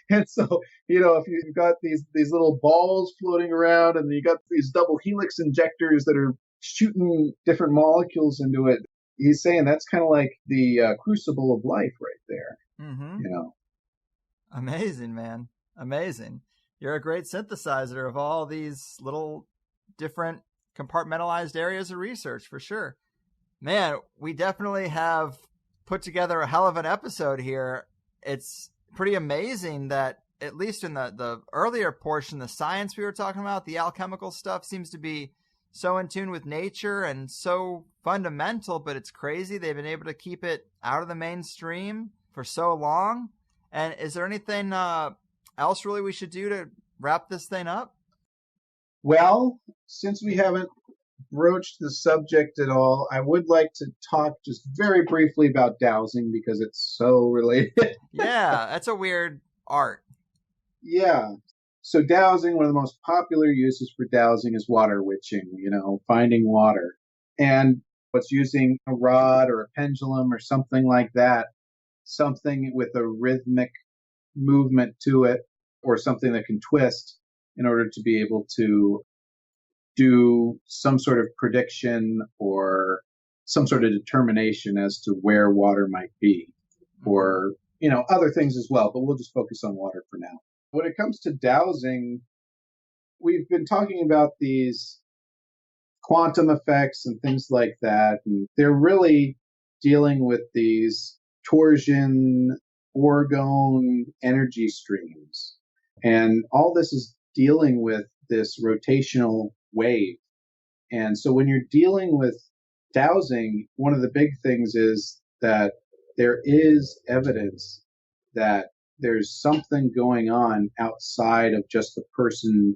S5: and so, if you've got these little balls floating around and you got these double helix injectors that are shooting different molecules into it, he's saying that's kind of like the crucible of life right there.
S4: Mm-hmm. Amazing, man. Amazing. You're a great synthesizer of all these little different compartmentalized areas of research, for sure. Man, we definitely have put together a hell of an episode here. It's pretty amazing that, at least in the earlier portion, the science we were talking about, the alchemical stuff, seems to be so in tune with nature and so fundamental, but it's crazy they've been able to keep it out of the mainstream for so long. And is there anything else really we should do to wrap this thing up?
S5: Well, since we haven't broached the subject at all, I would like to talk just very briefly about dowsing, because it's so related.
S4: Yeah, that's a weird art.
S5: Yeah. So dowsing, one of the most popular uses for dowsing is water witching, finding water. And what's using a rod or a pendulum or something like that, something with a rhythmic movement to it, or something that can twist in order to be able to do some sort of prediction or some sort of determination as to where water might be, or, other things as well. But we'll just focus on water for now. When it comes to dowsing, we've been talking about these quantum effects and things like that. And they're really dealing with these torsion, orgone energy streams. And all this is dealing with this rotational wave. And so when you're dealing with dowsing, one of the big things is that there is evidence that there's something going on outside of just the person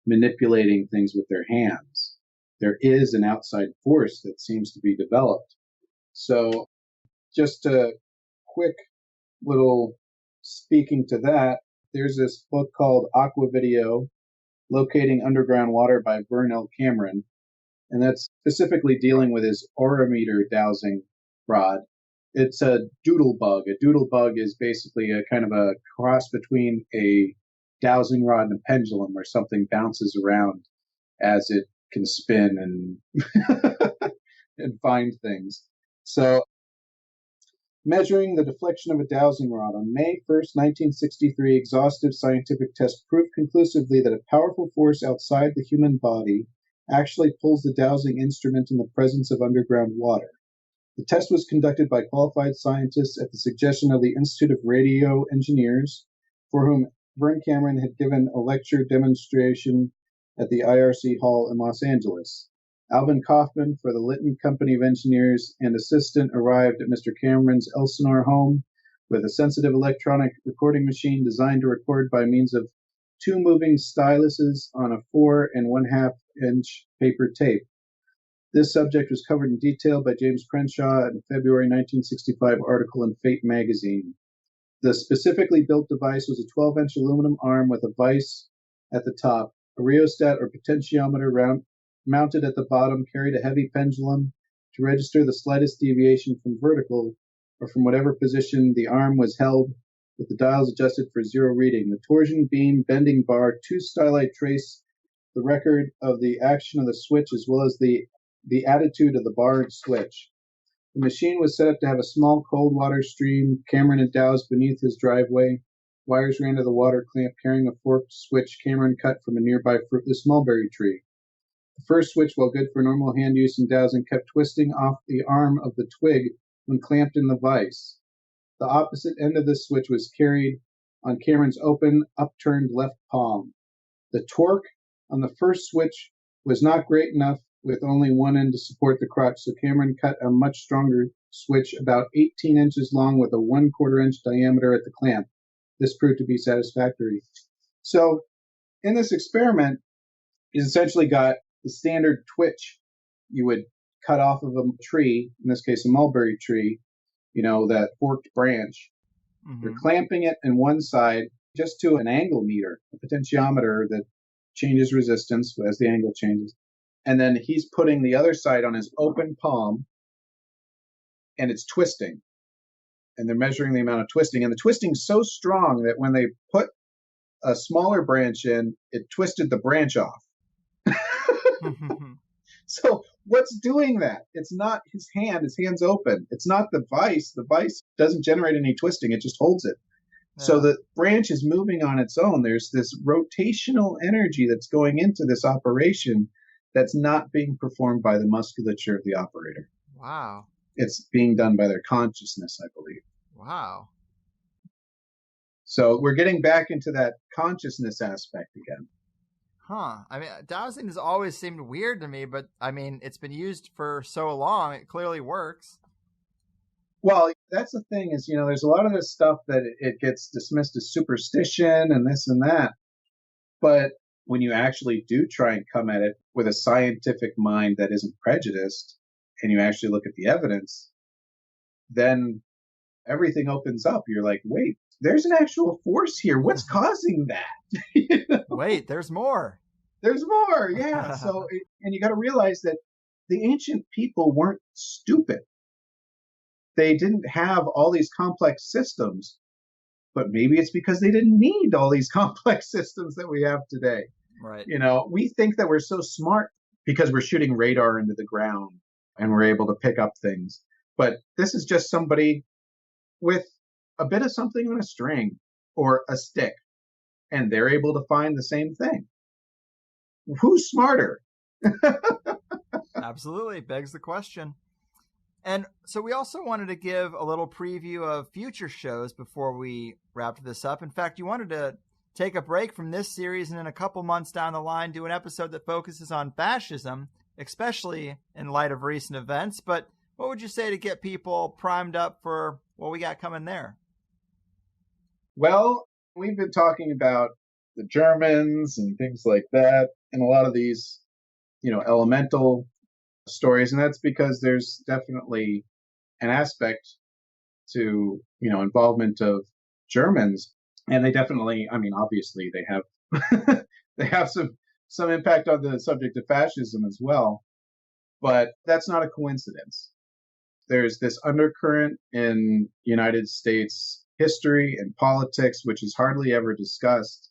S5: manipulating things with their hands. There is an outside force that seems to be developed. So just a quick little speaking to that, there's this book called Aqua Video, Locating Underground Water by Vern L. Cameron, and that's specifically dealing with his aurameter dowsing rod. It's a doodle bug. A doodle bug is basically a kind of a cross between a dowsing rod and a pendulum, where something bounces around as it can spin and and find things. So Measuring the deflection of a dowsing rod. On May 1st, 1963, exhaustive scientific tests proved conclusively that a powerful force outside the human body actually pulls the dowsing instrument in the presence of underground water. The test was conducted by qualified scientists at the suggestion of the Institute of Radio Engineers, for whom Vern Cameron had given a lecture demonstration at the IRC Hall in Los Angeles. Alvin Kaufman for the Litton Company of Engineers and assistant arrived at Mr. Cameron's Elsinore home with a sensitive electronic recording machine designed to record by means of two moving styluses on a 4 1/2-inch paper tape. This subject was covered in detail by James Crenshaw in a February 1965 article in Fate magazine. The specifically built device was a 12-inch aluminum arm with a vise at the top. A rheostat or potentiometer mounted at the bottom carried a heavy pendulum to register the slightest deviation from vertical or from whatever position the arm was held, with the dials adjusted for zero reading. The torsion beam bending bar, two styli trace the record of the action of the switch as well as the attitude of the bar and switch. The machine was set up to have a small cold water stream Cameron had doused beneath his driveway. Wires ran to the water clamp carrying a forked switch Cameron cut from a nearby fruitless mulberry tree. The first switch, while good for normal hand use and dowsing, kept twisting off the arm of the twig when clamped in the vise. The opposite end of this switch was carried on Cameron's open, upturned left palm. The torque on the first switch was not great enough with only one end to support the crotch, so Cameron cut a much stronger switch about 18 inches long with a 1/4 inch diameter at the clamp. This proved to be satisfactory. So in this experiment, he's essentially got the standard twitch you would cut off of a tree, in this case a mulberry tree, that forked branch.
S4: Mm-hmm.
S5: You're clamping it in one side just to an angle meter, a potentiometer that changes resistance as the angle changes. And then he's putting the other side on his open palm, and it's twisting. And they're measuring the amount of twisting. And the twisting's so strong that when they put a smaller branch in, it twisted the branch off. So what's doing that? It's not his hand. His hand's open. It's not the vise. The vise doesn't generate any twisting. It just holds it. Yeah. So the branch is moving on its own. There's this rotational energy that's going into this operation that's not being performed by the musculature of the operator.
S4: Wow.
S5: It's being done by their consciousness, I believe.
S4: Wow.
S5: So we're getting back into that consciousness aspect again.
S4: Huh. I mean, dowsing has always seemed weird to me, but I mean, it's been used for so long, it clearly works.
S5: Well, that's the thing is, there's a lot of this stuff that it gets dismissed as superstition and this and that. But when you actually do try and come at it with a scientific mind that isn't prejudiced, and you actually look at the evidence, then everything opens up. You're like, wait, there's an actual force here. What's causing that?
S4: Wait, there's more.
S5: There's more, yeah. And you got to realize that the ancient people weren't stupid. They didn't have all these complex systems, but maybe it's because they didn't need all these complex systems that we have today.
S4: Right.
S5: We think that we're so smart because we're shooting radar into the ground and we're able to pick up things. But this is just somebody with a bit of something on a string or a stick, and they're able to find the same thing. Who's smarter?
S4: Absolutely. Begs the question. And so we also wanted to give a little preview of future shows before we wrapped this up. In fact, you wanted to take a break from this series and in a couple months down the line do an episode that focuses on fascism, especially in light of recent events. But what would you say to get people primed up for what we got coming there?
S5: Well, we've been talking about the Germans and things like that, and a lot of these, elemental stories, and that's because there's definitely an aspect to, involvement of Germans, and they definitely, obviously they have they have some impact on the subject of fascism as well, but that's not a coincidence. There's this undercurrent in United States history and politics, which is hardly ever discussed.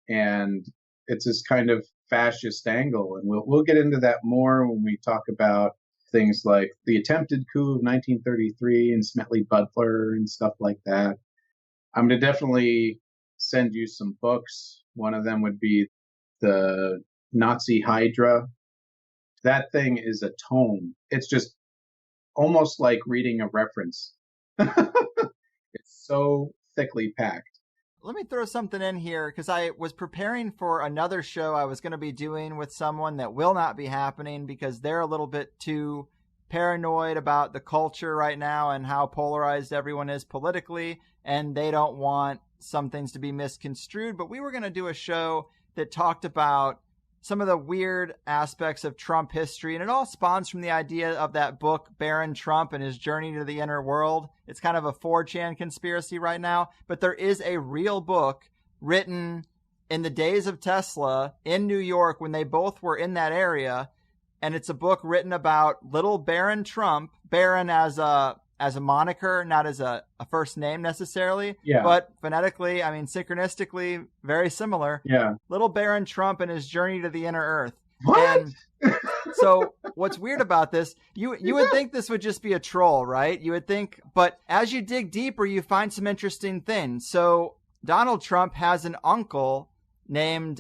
S5: And it's this kind of fascist angle. And we'll get into that more when we talk about things like the attempted coup of 1933 and Smedley Butler and stuff like that. I'm going to definitely send you some books. One of them would be the Nazi Hydra. That thing is a tome. It's just almost like reading a reference. It's so thickly packed.
S4: Let me throw something in here because I was preparing for another show I was going to be doing with someone that will not be happening because they're a little bit too paranoid about the culture right now and how polarized everyone is politically, and they don't want some things to be misconstrued. But we were going to do a show that talked about some of the weird aspects of Trump history, and it all spawns from the idea of that book, Baron Trump and His Journey to the Inner World. It's kind of a 4chan conspiracy right now, but there is a real book written in the days of Tesla in New York when they both were in that area, and it's a book written about little Baron Trump, Baron as a moniker, not as a first name necessarily, but phonetically, I mean, synchronistically, very similar.
S5: Yeah.
S4: Little Baron Trump and His Journey to the Inner Earth.
S5: What?
S4: And so what's weird about this, you would think this would just be a troll, right? You would think, but as you dig deeper, you find some interesting things. So Donald Trump has an uncle named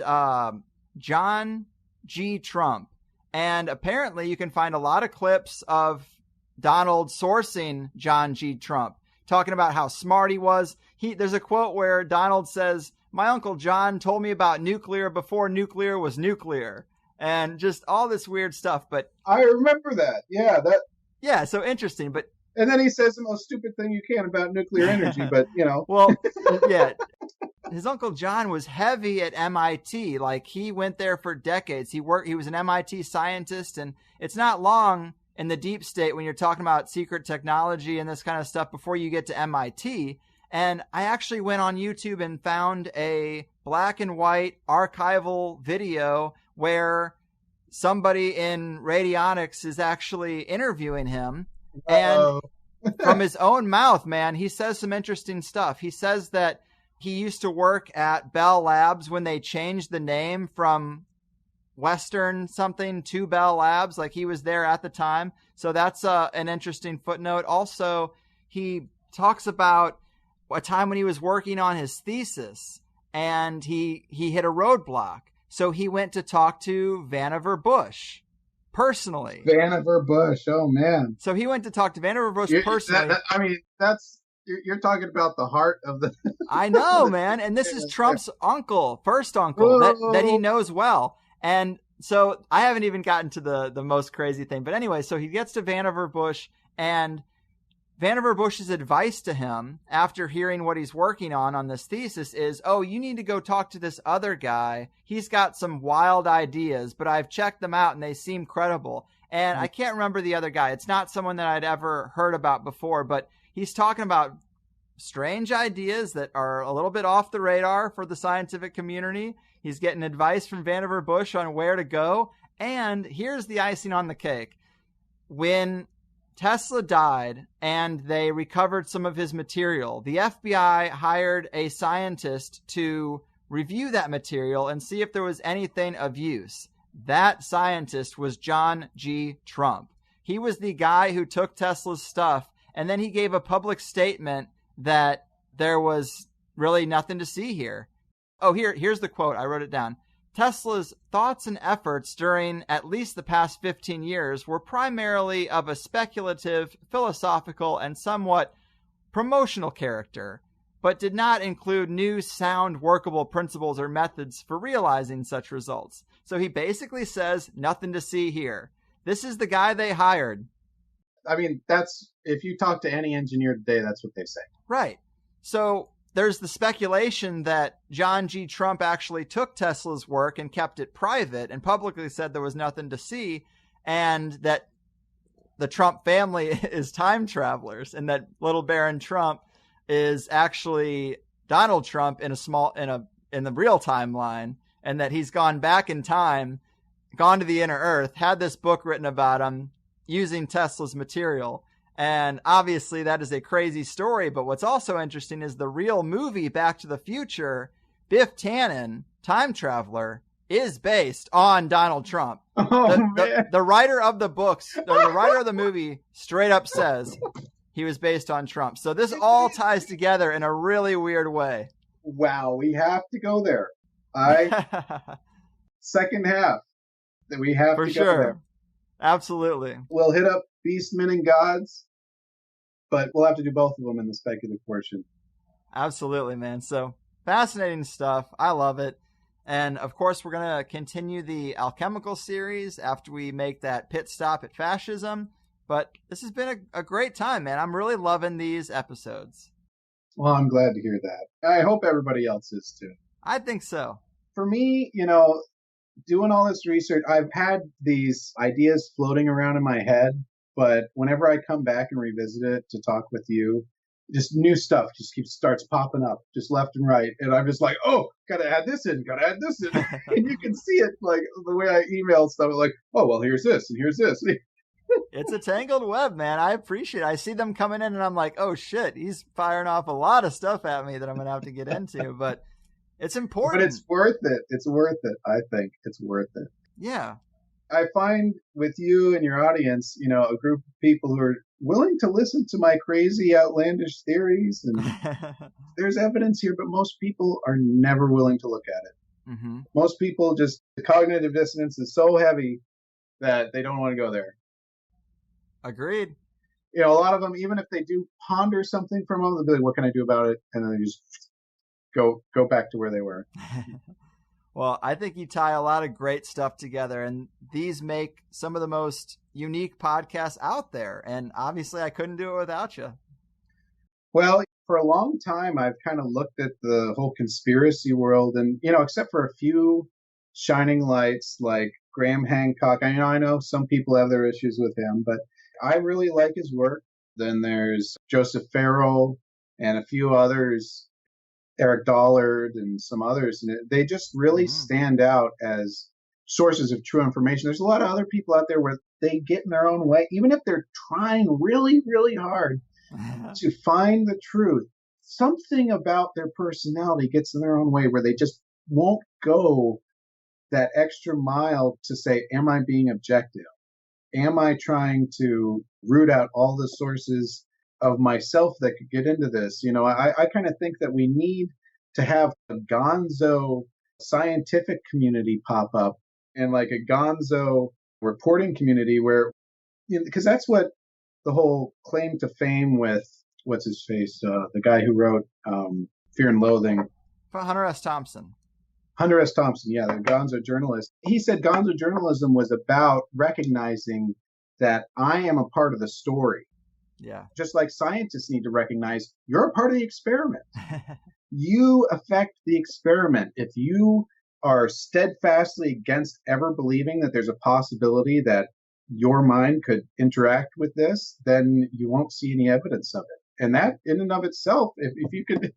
S4: John G. Trump. And apparently you can find a lot of clips of Donald sourcing John G. Trump, talking about how smart he was. There's a quote where Donald says, "My Uncle John told me about nuclear before nuclear was nuclear," and just all this weird stuff. But
S5: I remember that.
S4: Yeah, so interesting. But
S5: and then he says the most stupid thing you can about nuclear energy, but
S4: Well, yeah. His Uncle John was heavy at MIT. Like, he went there for decades. He was an MIT scientist, and it's not long in the deep state when you're talking about secret technology and this kind of stuff before you get to MIT. And I actually went on YouTube and found a black and white archival video where somebody in radionics is actually interviewing him. And from his own mouth, man, he says some interesting stuff. He says that he used to work at Bell Labs when they changed the name from Western something to Bell Labs. Like, he was there at the time. So that's an interesting footnote. Also, he talks about a time when he was working on his thesis and he hit a roadblock. So he went to talk to Vannevar Bush personally.
S5: Vannevar Bush, oh man.
S4: So he went to talk to Vannevar Bush personally.
S5: You're talking about the heart of the...
S4: I know, man. And this is Trump's first uncle that he knows well. And so I haven't even gotten to the most crazy thing. But anyway, so he gets to Vannevar Bush, and Vannevar Bush's advice to him after hearing what he's working on this thesis is, you need to go talk to this other guy. He's got some wild ideas, but I've checked them out and they seem credible. And I can't remember the other guy. It's not someone that I'd ever heard about before, but he's talking about strange ideas that are a little bit off the radar for the scientific community. He's getting advice from Vannevar Bush on where to go. And here's the icing on the cake. When Tesla died and they recovered some of his material, the FBI hired a scientist to review that material and see if there was anything of use. That scientist was John G. Trump. He was the guy who took Tesla's stuff, and then he gave a public statement that there was really nothing to see here. Here's the quote. I wrote it down. Tesla's thoughts and efforts during at least the past 15 years were primarily of a speculative, philosophical, and somewhat promotional character, but did not include new, sound, workable principles or methods for realizing such results. So he basically says, nothing to see here. This is the guy they hired.
S5: I mean, if you talk to any engineer today, that's what they say.
S4: Right. So there's the speculation that John G. Trump actually took Tesla's work and kept it private and publicly said there was nothing to see, and that the Trump family is time travelers, and that little Baron Trump is actually Donald Trump in the real timeline, and that he's gone back in time, gone to the inner earth, had this book written about him using Tesla's material. And obviously that is a crazy story, but what's also interesting is the real movie Back to the Future, Biff Tannen, time traveler, is based on Donald Trump.
S5: Oh, man.
S4: The writer of the books, the writer of the movie straight up says he was based on Trump. So this all ties together in a really weird way.
S5: Wow, we have to go there. Second half that we have
S4: For
S5: to
S4: sure.
S5: go there.
S4: Absolutely.
S5: We'll hit up Beastmen and Gods, but we'll have to do both of them in the speculative portion.
S4: Absolutely, man. So fascinating stuff. I love it. And of course, we're going to continue the alchemical series after we make that pit stop at fascism. But this has been a great time, man. I'm really loving these episodes.
S5: Well, I'm glad to hear that. I hope everybody else is too.
S4: I think so.
S5: For me, doing all this research, I've had these ideas floating around in my head, but whenever I come back and revisit it to talk with you, just new stuff just starts popping up just left and right. And I'm just like, oh, gotta add this in. And you can see it like the way I email stuff, like, oh, well, here's this and here's this.
S4: It's a tangled web, man. I appreciate it. I see them coming in and I'm like, oh shit, he's firing off a lot of stuff at me that I'm going to have to get into, but it's important.
S5: But it's worth it. It's worth it. I think it's worth it.
S4: Yeah.
S5: I find with you and your audience, a group of people who are willing to listen to my crazy, outlandish theories. And there's evidence here, but most people are never willing to look at it.
S4: Mm-hmm.
S5: Most people the cognitive dissonance is so heavy that they don't want to go there.
S4: Agreed.
S5: A lot of them, even if they do ponder something for a moment, they'll be like, what can I do about it? And then they just go back to where they were.
S4: Well, I think you tie a lot of great stuff together, and these make some of the most unique podcasts out there. And obviously, I couldn't do it without you.
S5: Well, for a long time, I've kind of looked at the whole conspiracy world, and except for a few shining lights like Graham Hancock. I know some people have their issues with him, but I really like his work. Then there's Joseph Farrell and a few others. Eric Dollard and some others, and they just really stand out as sources of true information. There's a lot of other people out there where they get in their own way, even if they're trying really, really hard to find the truth. Something about their personality gets in their own way where they just won't go that extra mile to say, am I being objective? Am I trying to root out all the sources of myself that could get into this? I kind of think that we need to have a gonzo scientific community pop up and like a gonzo reporting community where, because that's what the whole claim to fame with, what's his face, the guy who wrote Fear and Loathing.
S4: Hunter S. Thompson.
S5: Hunter S. Thompson, yeah, the gonzo journalist. He said gonzo journalism was about recognizing that I am a part of the story.
S4: Yeah.
S5: Just like scientists need to recognize you're a part of the experiment. You affect the experiment. If you are steadfastly against ever believing that there's a possibility that your mind could interact with this, then you won't see any evidence of it. And that in and of itself, if you could,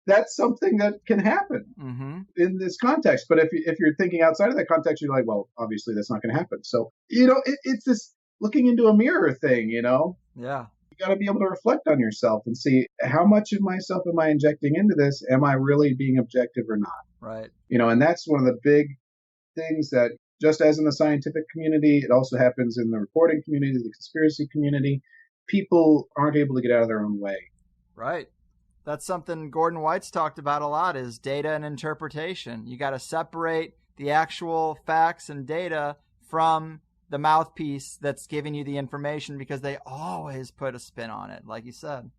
S5: that's something that can happen in this context. But if you're thinking outside of that context, you're like, well, obviously that's not going to happen. So, it's this looking into a mirror thing,
S4: Yeah.
S5: You got to be able to reflect on yourself and see how much of myself am I injecting into this? Am I really being objective or not?
S4: Right.
S5: And that's one of the big things that, just as in the scientific community, it also happens in the reporting community, the conspiracy community. People aren't able to get out of their own way.
S4: Right. That's something Gordon White's talked about a lot, is data and interpretation. You got to separate the actual facts and data from the mouthpiece that's giving you the information, because they always put a spin on it, like you said.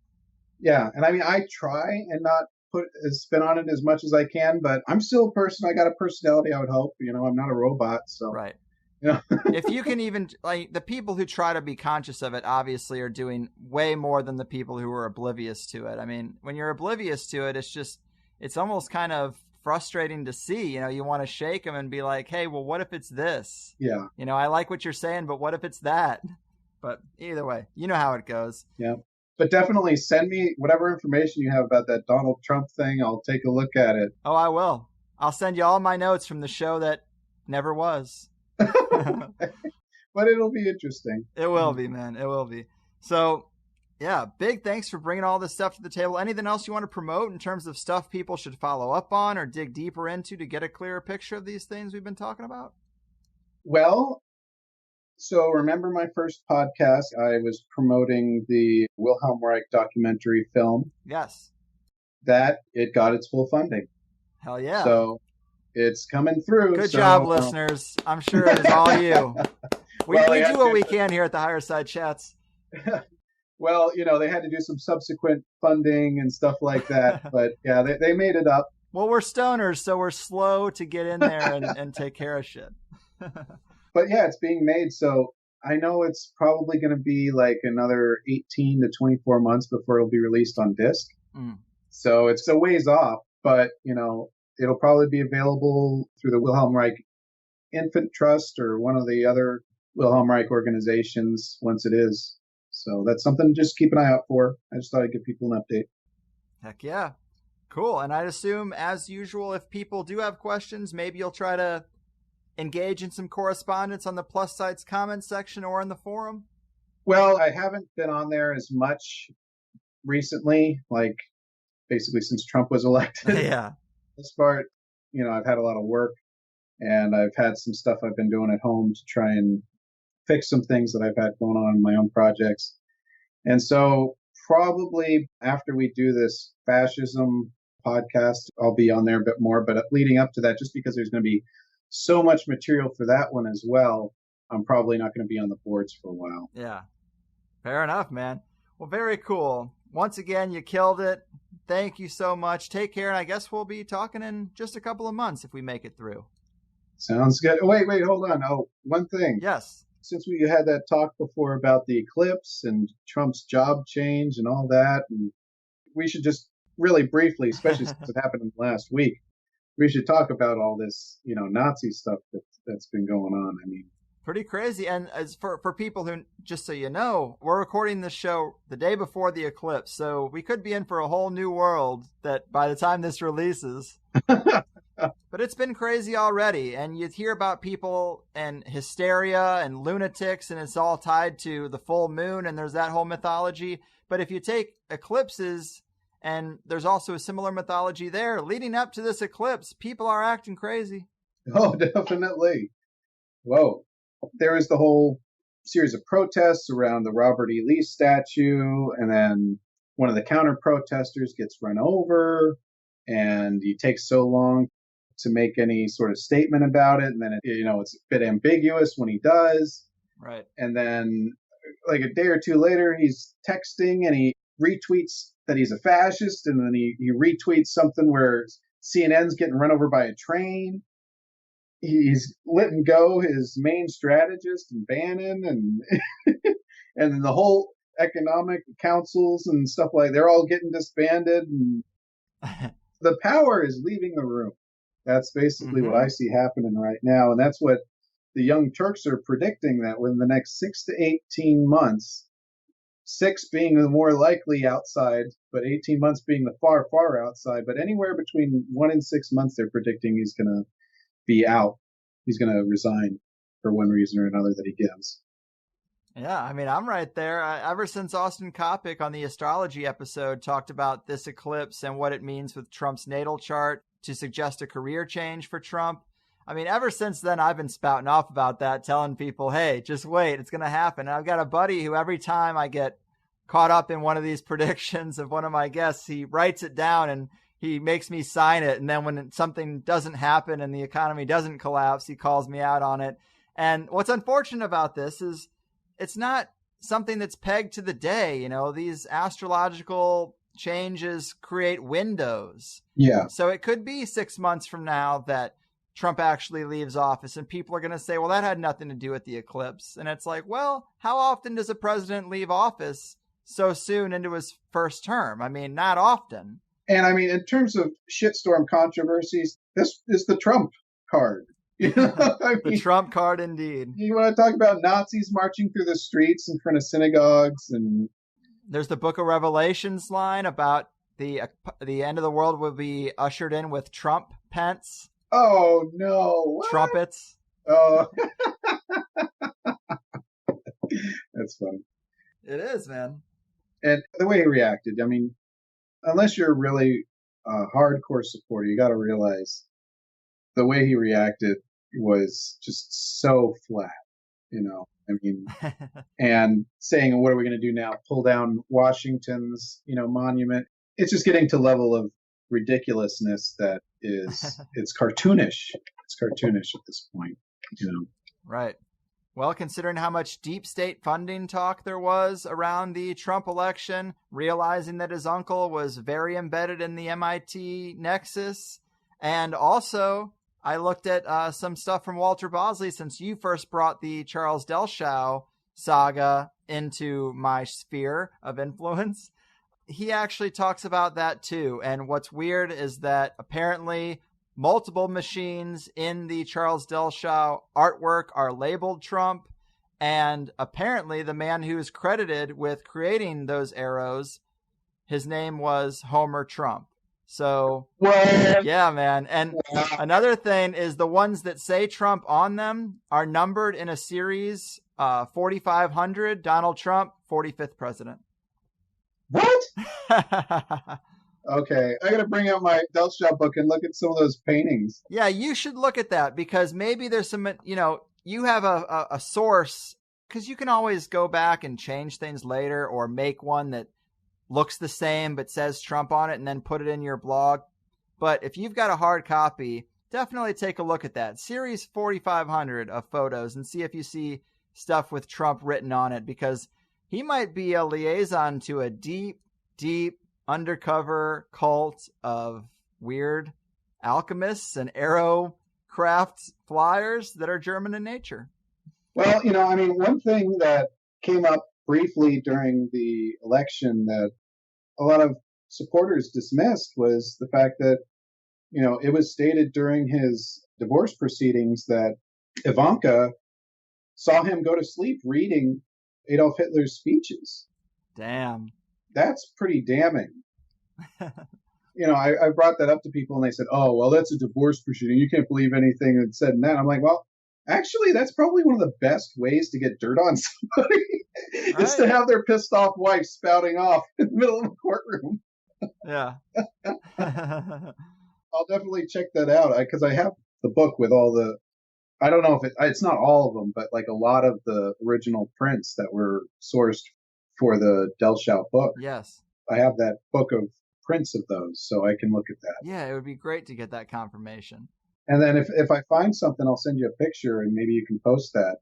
S5: Yeah. And I try and not put a spin on it as much as I can, but I'm still a person. I got a personality, I would hope. I'm not a robot. So.
S4: Right. If you can even, like, the people who try to be conscious of it obviously are doing way more than the people who are oblivious to it. I mean, when you're oblivious to it, it's almost kind of frustrating to see. You want to shake them and be like, hey, well, what if it's this?
S5: Yeah.
S4: I like what you're saying, but what if it's that? But either way, you know how it goes.
S5: Yeah. But definitely send me whatever information you have about that Donald Trump thing. I'll take a look at it.
S4: Oh, I will. I'll send you all my notes from the show that never was.
S5: But it'll be interesting.
S4: It will be, man. It will be. So, Yeah, big thanks for bringing all this stuff to the table. Anything else you want to promote in terms of stuff people should follow up on or dig deeper into to get a clearer picture of these things we've been talking about?
S5: Well, so remember my first podcast, I was promoting the Wilhelm Reich documentary film.
S4: Yes.
S5: That it got its full funding.
S4: Hell yeah.
S5: So it's coming through.
S4: Good job, listeners. I'm sure it is all you. We do what we can here at the HighersideChats.
S5: Well, they had to do some subsequent funding and stuff like that. But yeah, they made it up.
S4: Well, we're stoners, so we're slow to get in there and take care of shit.
S5: But yeah, it's being made. So I know it's probably going to be like another 18 to 24 months before it'll be released on disc.
S4: Mm.
S5: So it's a ways off, but it'll probably be available through the Wilhelm Reich Infant Trust or one of the other Wilhelm Reich organizations once it is. So that's something to just keep an eye out for. I just thought I'd give people an update.
S4: Heck yeah. Cool. And I'd assume, as usual, if people do have questions, maybe you'll try to engage in some correspondence on the Plus Sites comment section or in the forum?
S5: Well, I haven't been on there as much recently, like basically since Trump was elected.
S4: Yeah.
S5: This part, I've had a lot of work and I've had some stuff I've been doing at home to try and fix some things that I've had going on in my own projects. And so probably after we do this fascism podcast, I'll be on there a bit more. But leading up to that, just because there's going to be so much material for that one as well, I'm probably not going to be on the boards for a while.
S4: Yeah. Fair enough, man. Well, very cool. Once again, you killed it. Thank you so much. Take care, and I guess we'll be talking in just a couple of months if we make it through.
S5: Sounds good. Wait, hold on. Oh, one thing.
S4: Yes.
S5: Since we had that talk before about the eclipse and Trump's job change and all that, and we should just really briefly, especially since it happened in the last week, we should talk about all this, Nazi stuff that's been going on. I mean,
S4: pretty crazy. And as for people who, just so you know, we're recording this show the day before the eclipse, so we could be in for a whole new world that by the time this releases. But it's been crazy already, and you hear about people and hysteria and lunatics, and it's all tied to the full moon, and there's that whole mythology. But if you take eclipses, and there's also a similar mythology there, leading up to this eclipse, people are acting crazy.
S5: Oh, definitely. Whoa. There was the whole series of protests around the Robert E. Lee statue, and then one of the counter-protesters gets run over, and he takes so long to make any sort of statement about it, and then it's a bit ambiguous when he does.
S4: Right.
S5: And then like a day or two later, he's texting and he retweets that he's a fascist, and then he retweets something where CNN's getting run over by a train. He's letting go his main strategist and Bannon, and and then the whole economic councils and stuff they're all getting disbanded, and the power is leaving the room. That's basically what I see happening right now, and that's what the Young Turks are predicting, that within the next 6 to 18 months, 6 being the more likely outside, but 18 months being the far, far outside, but anywhere between 1 and 6 months, they're predicting he's going to be out. He's going to resign for one reason or another that he gives.
S4: Yeah, I mean, I'm right there. Ever since Austin Kopic on the astrology episode talked about this eclipse and what it means with Trump's natal chart to suggest a career change for Trump. I mean, ever since then, I've been spouting off about that, telling people, hey, just wait, it's going to happen. And I've got a buddy who every time I get caught up in one of these predictions of one of my guests, he writes it down and he makes me sign it. And then when something doesn't happen and the economy doesn't collapse, he calls me out on it. And what's unfortunate about this is it's not something that's pegged to the day. You know, these astrological changes create windows.
S5: Yeah.
S4: So it could be 6 months from now that Trump actually leaves office and people are going to say, well, that had nothing to do with the eclipse. And it's like, well, how often does a president leave office so soon into his first term? I mean, not often.
S5: And I mean, in terms of shitstorm controversies, this is the Trump card. You know? I mean,
S4: the Trump card, indeed.
S5: You want to talk about Nazis marching through the streets in front of synagogues, and
S4: there's the Book of Revelations line about the end of the world will be ushered in with Trump pence.
S5: Oh no! What?
S4: Trumpets.
S5: Oh, that's funny.
S4: It is, man.
S5: And the way he reacted, I mean, unless you're really a hardcore supporter, you got to realize the way he reacted was just so flat, you know. I mean, and saying, "What are we going to do now? Pull down Washington's, monument?" It's just getting to level of ridiculousness that is, it's cartoonish. It's cartoonish at this point, you know.
S4: Right. Well, considering how much deep state funding talk there was around the Trump election, realizing that his uncle was very embedded in the MIT nexus, and also I looked at some stuff from Walter Bosley since you first brought the Charles Delshow saga into my sphere of influence. He actually talks about that too. And what's weird is that apparently multiple machines in the Charles Delshow artwork are labeled Trump. And apparently the man who's credited with creating those arrows, his name was Homer Trump. So, yeah, man. And another thing is the ones that say Trump on them are numbered in a series, 4,500, Donald Trump, 45th president.
S5: What? Okay, I gotta bring out my Delshow book and look at some of those paintings.
S4: Yeah, you should look at that because maybe there's some, you have a source, because you can always go back and change things later or make one that looks the same but says Trump on it and then put it in your blog. But if you've got a hard copy, definitely take a look at that. Series 4,500 of photos and see if you see stuff with Trump written on it, because he might be a liaison to a deep, deep undercover cult of weird alchemists and arrow craft flyers that are German in nature.
S5: Well, I mean, one thing that came up briefly during the election that a lot of supporters dismissed was the fact that, it was stated during his divorce proceedings that Ivanka saw him go to sleep reading Adolf Hitler's speeches.
S4: Damn.
S5: That's pretty damning. I brought that up to people and they said, "Oh, well, that's a divorce proceeding. You can't believe anything that's said in that." I'm like, well, actually, that's probably one of the best ways to get dirt on somebody is to have their pissed off wife spouting off in the middle of a courtroom.
S4: Yeah.
S5: I'll definitely check that out because I have the book with all the, I don't know if it's not all of them, but like a lot of the original prints that were sourced for the Delshow book.
S4: Yes.
S5: I have that book of prints of those, so I can look at that.
S4: Yeah, it would be great to get that confirmation.
S5: And then if I find something, I'll send you a picture and maybe you can post that.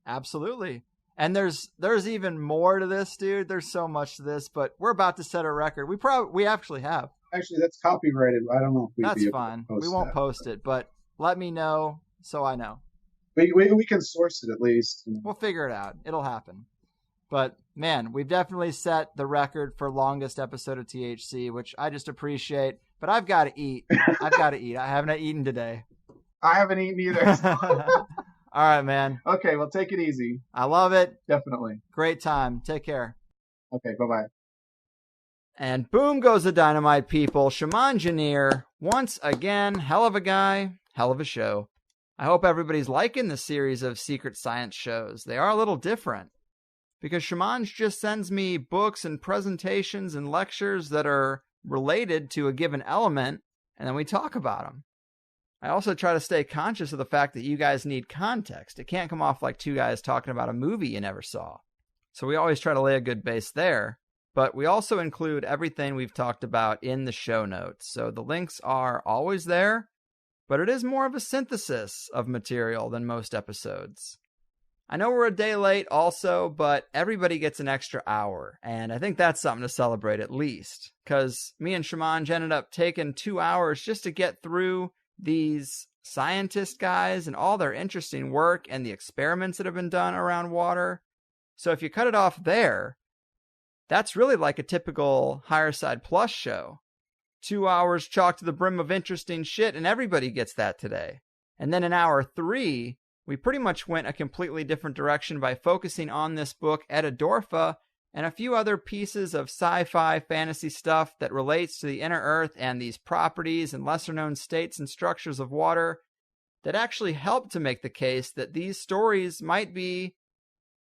S4: Absolutely. And there's even more to this, dude. There's so much to this, but we're about to set a record. We actually have.
S5: Actually, that's copyrighted. I don't know if we'd
S4: That's
S5: be able
S4: fine.
S5: to post
S4: We won't
S5: that.
S4: post it, but let me know so I know.
S5: We can source it at least.
S4: We'll figure it out. It'll happen. But man, we've definitely set the record for longest episode of THC, which I just appreciate. But I've got to eat. I haven't eaten today.
S5: I haven't eaten either.
S4: All right, man.
S5: Okay, well, take it easy.
S4: I love it.
S5: Definitely.
S4: Great time. Take care.
S5: Okay, bye-bye.
S4: And boom goes the dynamite, people. Shamangineer, once again, hell of a guy, hell of a show. I hope everybody's liking the series of secret science shows. They are a little different, because Shamanj just sends me books and presentations and lectures that are related to a given element, and then we talk about them. I also try to stay conscious of the fact that you guys need context. It can't come off like two guys talking about a movie you never saw. So we always try to lay a good base there. But we also include everything we've talked about in the show notes. So the links are always there, but it is more of a synthesis of material than most episodes. I know we're a day late also, but everybody gets an extra hour, and I think that's something to celebrate at least, because me and Shamanj ended up taking 2 hours just to get through these scientist guys and all their interesting work and the experiments that have been done around water. So if you cut it off there, that's really like a typical Higherside Plus show. 2 hours chock to the brim of interesting shit, and everybody gets that today. And then in hour 3, we pretty much went a completely different direction by focusing on this book, Edda Dorfa, and a few other pieces of sci-fi fantasy stuff that relates to the inner earth and these properties and lesser-known states and structures of water that actually help to make the case that these stories might be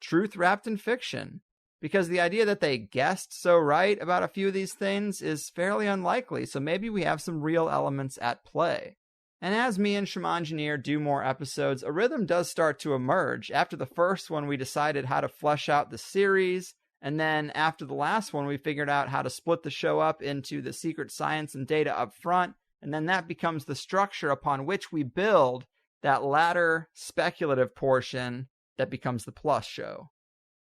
S4: truth wrapped in fiction. because the idea that they guessed so right about a few of these things is fairly unlikely, so maybe we have some real elements at play. And as me and Shamangineer do more episodes, a rhythm does start to emerge. After the first one, we decided how to flesh out the series, and then after the last one, we figured out how to split the show up into the secret science and data up front, and then that becomes the structure upon which we build that latter speculative portion that becomes the plus show.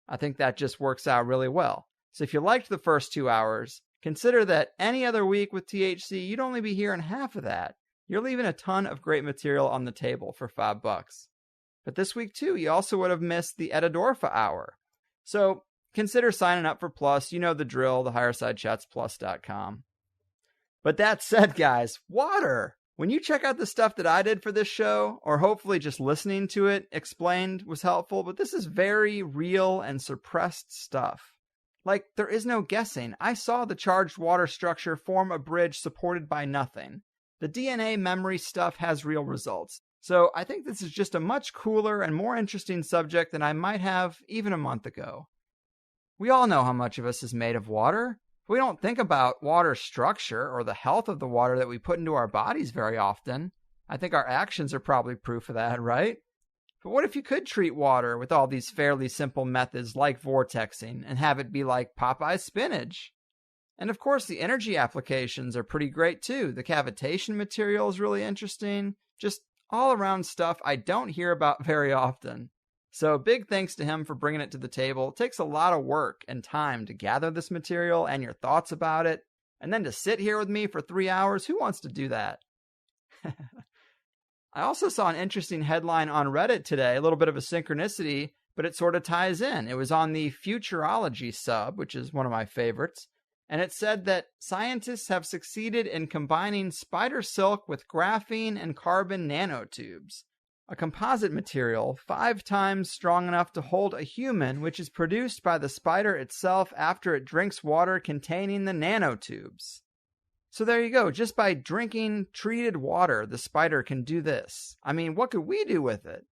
S4: I think that just works out really well. So if you liked the first 2 hours, consider that any other week with THC, you'd only be hearing half of that. You're leaving a ton of great material on the table for $5. But this week too, you also would have missed the Edidorfa hour. So consider signing up for Plus. You know the drill, the HighersideChatsPlus.com. But that said, guys, water! When you check out the stuff that I did for this show, or hopefully just listening to it explained was helpful, but this is very real and suppressed stuff. Like, there is no guessing. I saw the charged water structure form a bridge supported by nothing. The DNA memory stuff has real results. So I think this is just a much cooler and more interesting subject than I might have even a month ago. We all know how much of us is made of water. We don't think about water structure or the health of the water that we put into our bodies very often. I think our actions are probably proof of that, right? But what if you could treat water with all these fairly simple methods like vortexing and have it be like Popeye's spinach? And of course, the energy applications are pretty great too. The cavitation material is really interesting. Just all around stuff I don't hear about very often. So big thanks to him for bringing it to the table. It takes a lot of work and time to gather this material and your thoughts about it. And then to sit here with me for 3 hours, who wants to do that? I also saw an interesting headline on Reddit today, a little bit of a synchronicity, but it sort of ties in. It was on the Futurology sub, which is one of my favorites. And it said that scientists have succeeded in combining spider silk with graphene and carbon nanotubes, a composite material 5 times strong enough to hold a human, which is produced by the spider itself after it drinks water containing the nanotubes. So there you go. Just by drinking treated water, the spider can do this. I mean, what could we do with it?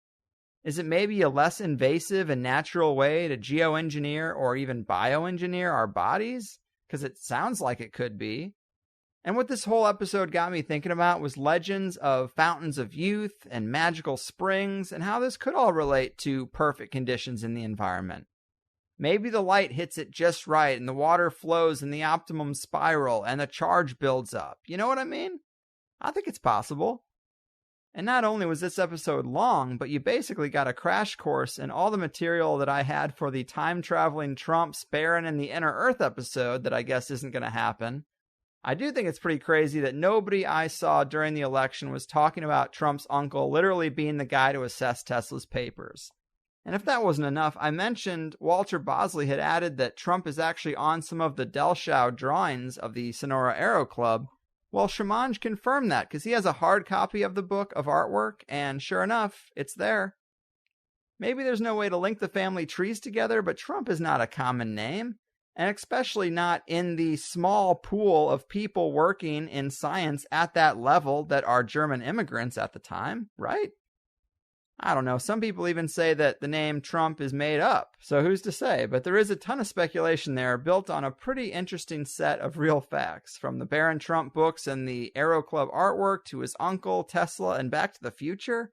S4: Is it maybe a less invasive and natural way to geoengineer or even bioengineer our bodies? Because it sounds like it could be. And what this whole episode got me thinking about was legends of fountains of youth and magical springs and how this could all relate to perfect conditions in the environment. Maybe the light hits it just right and the water flows in the optimum spiral and the charge builds up. You know what I mean? I think it's possible. And not only was this episode long, but you basically got a crash course in all the material that I had for the time-traveling Trump's Baron in the Inner Earth episode that I guess isn't going to happen. I do think it's pretty crazy that nobody I saw during the election was talking about Trump's uncle literally being the guy to assess Tesla's papers. And if that wasn't enough, I mentioned Walter Bosley had added that Trump is actually on some of the Delschau drawings of the Sonora Aero Club. Well, Shamanj confirmed that because he has a hard copy of the book of artwork, and sure enough, it's there. Maybe there's no way to link the family trees together, but Trump is not a common name, and especially not in the small pool of people working in science at that level that are German immigrants at the time, right? I don't know. Some people even say that the name Trump is made up, so who's to say? But there is a ton of speculation there built on a pretty interesting set of real facts, from the Baron Trump books and the Aero Club artwork to his uncle, Tesla, and Back to the Future.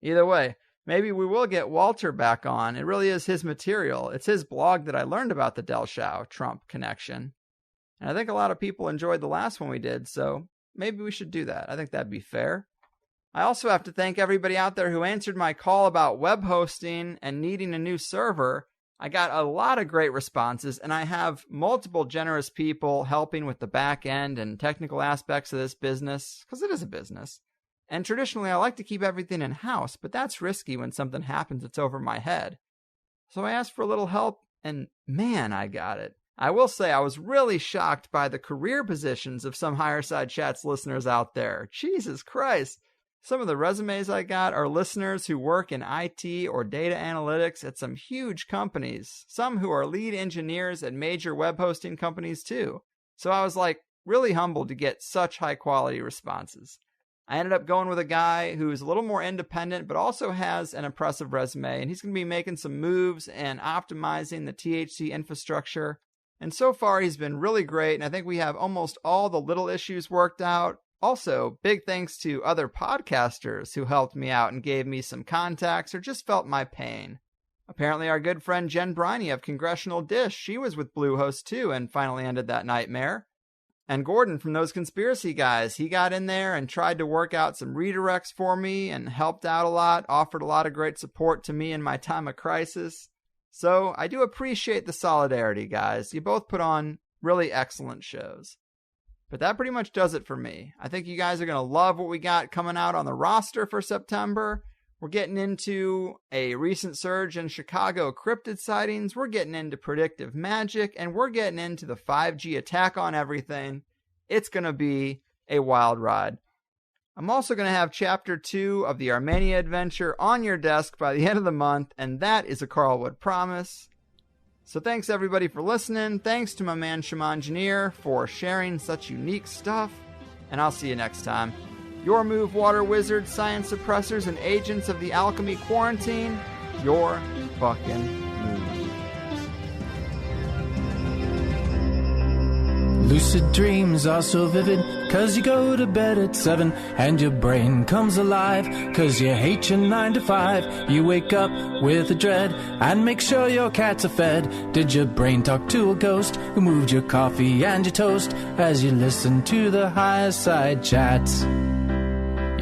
S4: Either way, maybe we will get Walter back on. It really is his material. It's his blog that I learned about the Delschau Trump connection. And I think a lot of people enjoyed the last one we did, so maybe we should do that. I think that'd be fair. I also have to thank everybody out there who answered my call about web hosting and needing a new server. I got a lot of great responses, and I have multiple generous people helping with the back end and technical aspects of this business, because it is a business. And traditionally, I like to keep everything in-house, but that's risky when something happens that's over my head. So I asked for a little help, and man, I got it. I will say I was really shocked by the career positions of some Higherside Chats listeners out there. Jesus Christ. Some of the resumes I got are listeners who work in IT or data analytics at some huge companies, some who are lead engineers at major web hosting companies too. So I was really humbled to get such high quality responses. I ended up going with a guy who's a little more independent, but also has an impressive resume, and he's going to be making some moves and optimizing the THC infrastructure. And so far, he's been really great, and I think we have almost all the little issues worked out. Also, big thanks to other podcasters who helped me out and gave me some contacts or just felt my pain. Apparently, our good friend Jen Briney of Congressional Dish, she was with Bluehost too and finally ended that nightmare. And Gordon from those conspiracy guys, he got in there and tried to work out some redirects for me and helped out a lot, offered a lot of great support to me in my time of crisis. So I do appreciate the solidarity, guys. You both put on really excellent shows. But that pretty much does it for me. I think you guys are going to love what we got coming out on the roster for September. We're getting into a recent surge in Chicago cryptid sightings. We're getting into predictive magic. And we're getting into the 5G attack on everything. It's going to be a wild ride. I'm also going to have Chapter 2 of the Armenia Adventure on your desk by the end of the month. And that is a Carlwood promise. So thanks everybody for listening. Thanks to my man Shamangineer for sharing such unique stuff. And I'll see you next time. Your move, water wizards, science suppressors, and agents of the Alchemy quarantine. Your fucking move.
S1: Lucid dreams are so vivid, 'cause you go to bed at 7, and your brain comes alive, 'cause you hate your 9 to 5. You wake up with a dread, and make sure your cats are fed. Did your brain talk to a ghost, who moved your coffee and your toast, as you listen to the Higherside Chats?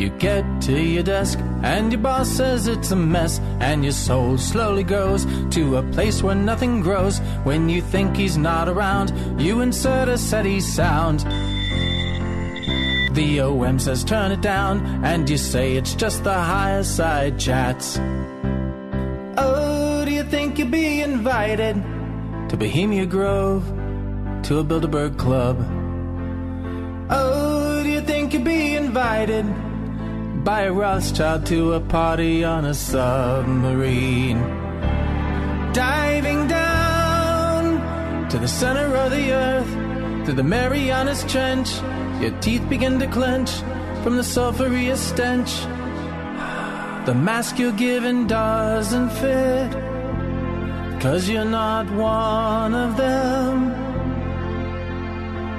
S1: You get to your desk, and your boss says it's a mess, and your soul slowly grows to a place where nothing grows. When you think he's not around, you insert a SETI sound. The OM says turn it down, and you say it's just the Higherside Chats. Oh, do you think you'll be invited to Bohemia Grove, to a Bilderberg Club? Oh, do you think you'll be invited by a Rothschild to a party on a submarine? Diving down to the center of the earth, to the Marianas Trench, your teeth begin to clench from the sulfurous stench. The mask you're given doesn't fit, 'cause you're not one of them.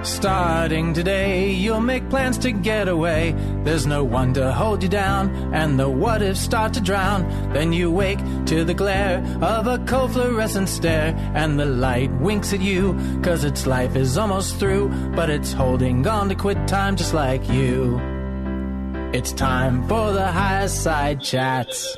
S1: Starting today, you'll make plans to get away. There's no one to hold you down, and the what-ifs start to drown. Then you wake to the glare of a cold fluorescent stare, and the light winks at you, 'cause its life is almost through, but it's holding on to quit time just like you. It's time for the Higherside Chats.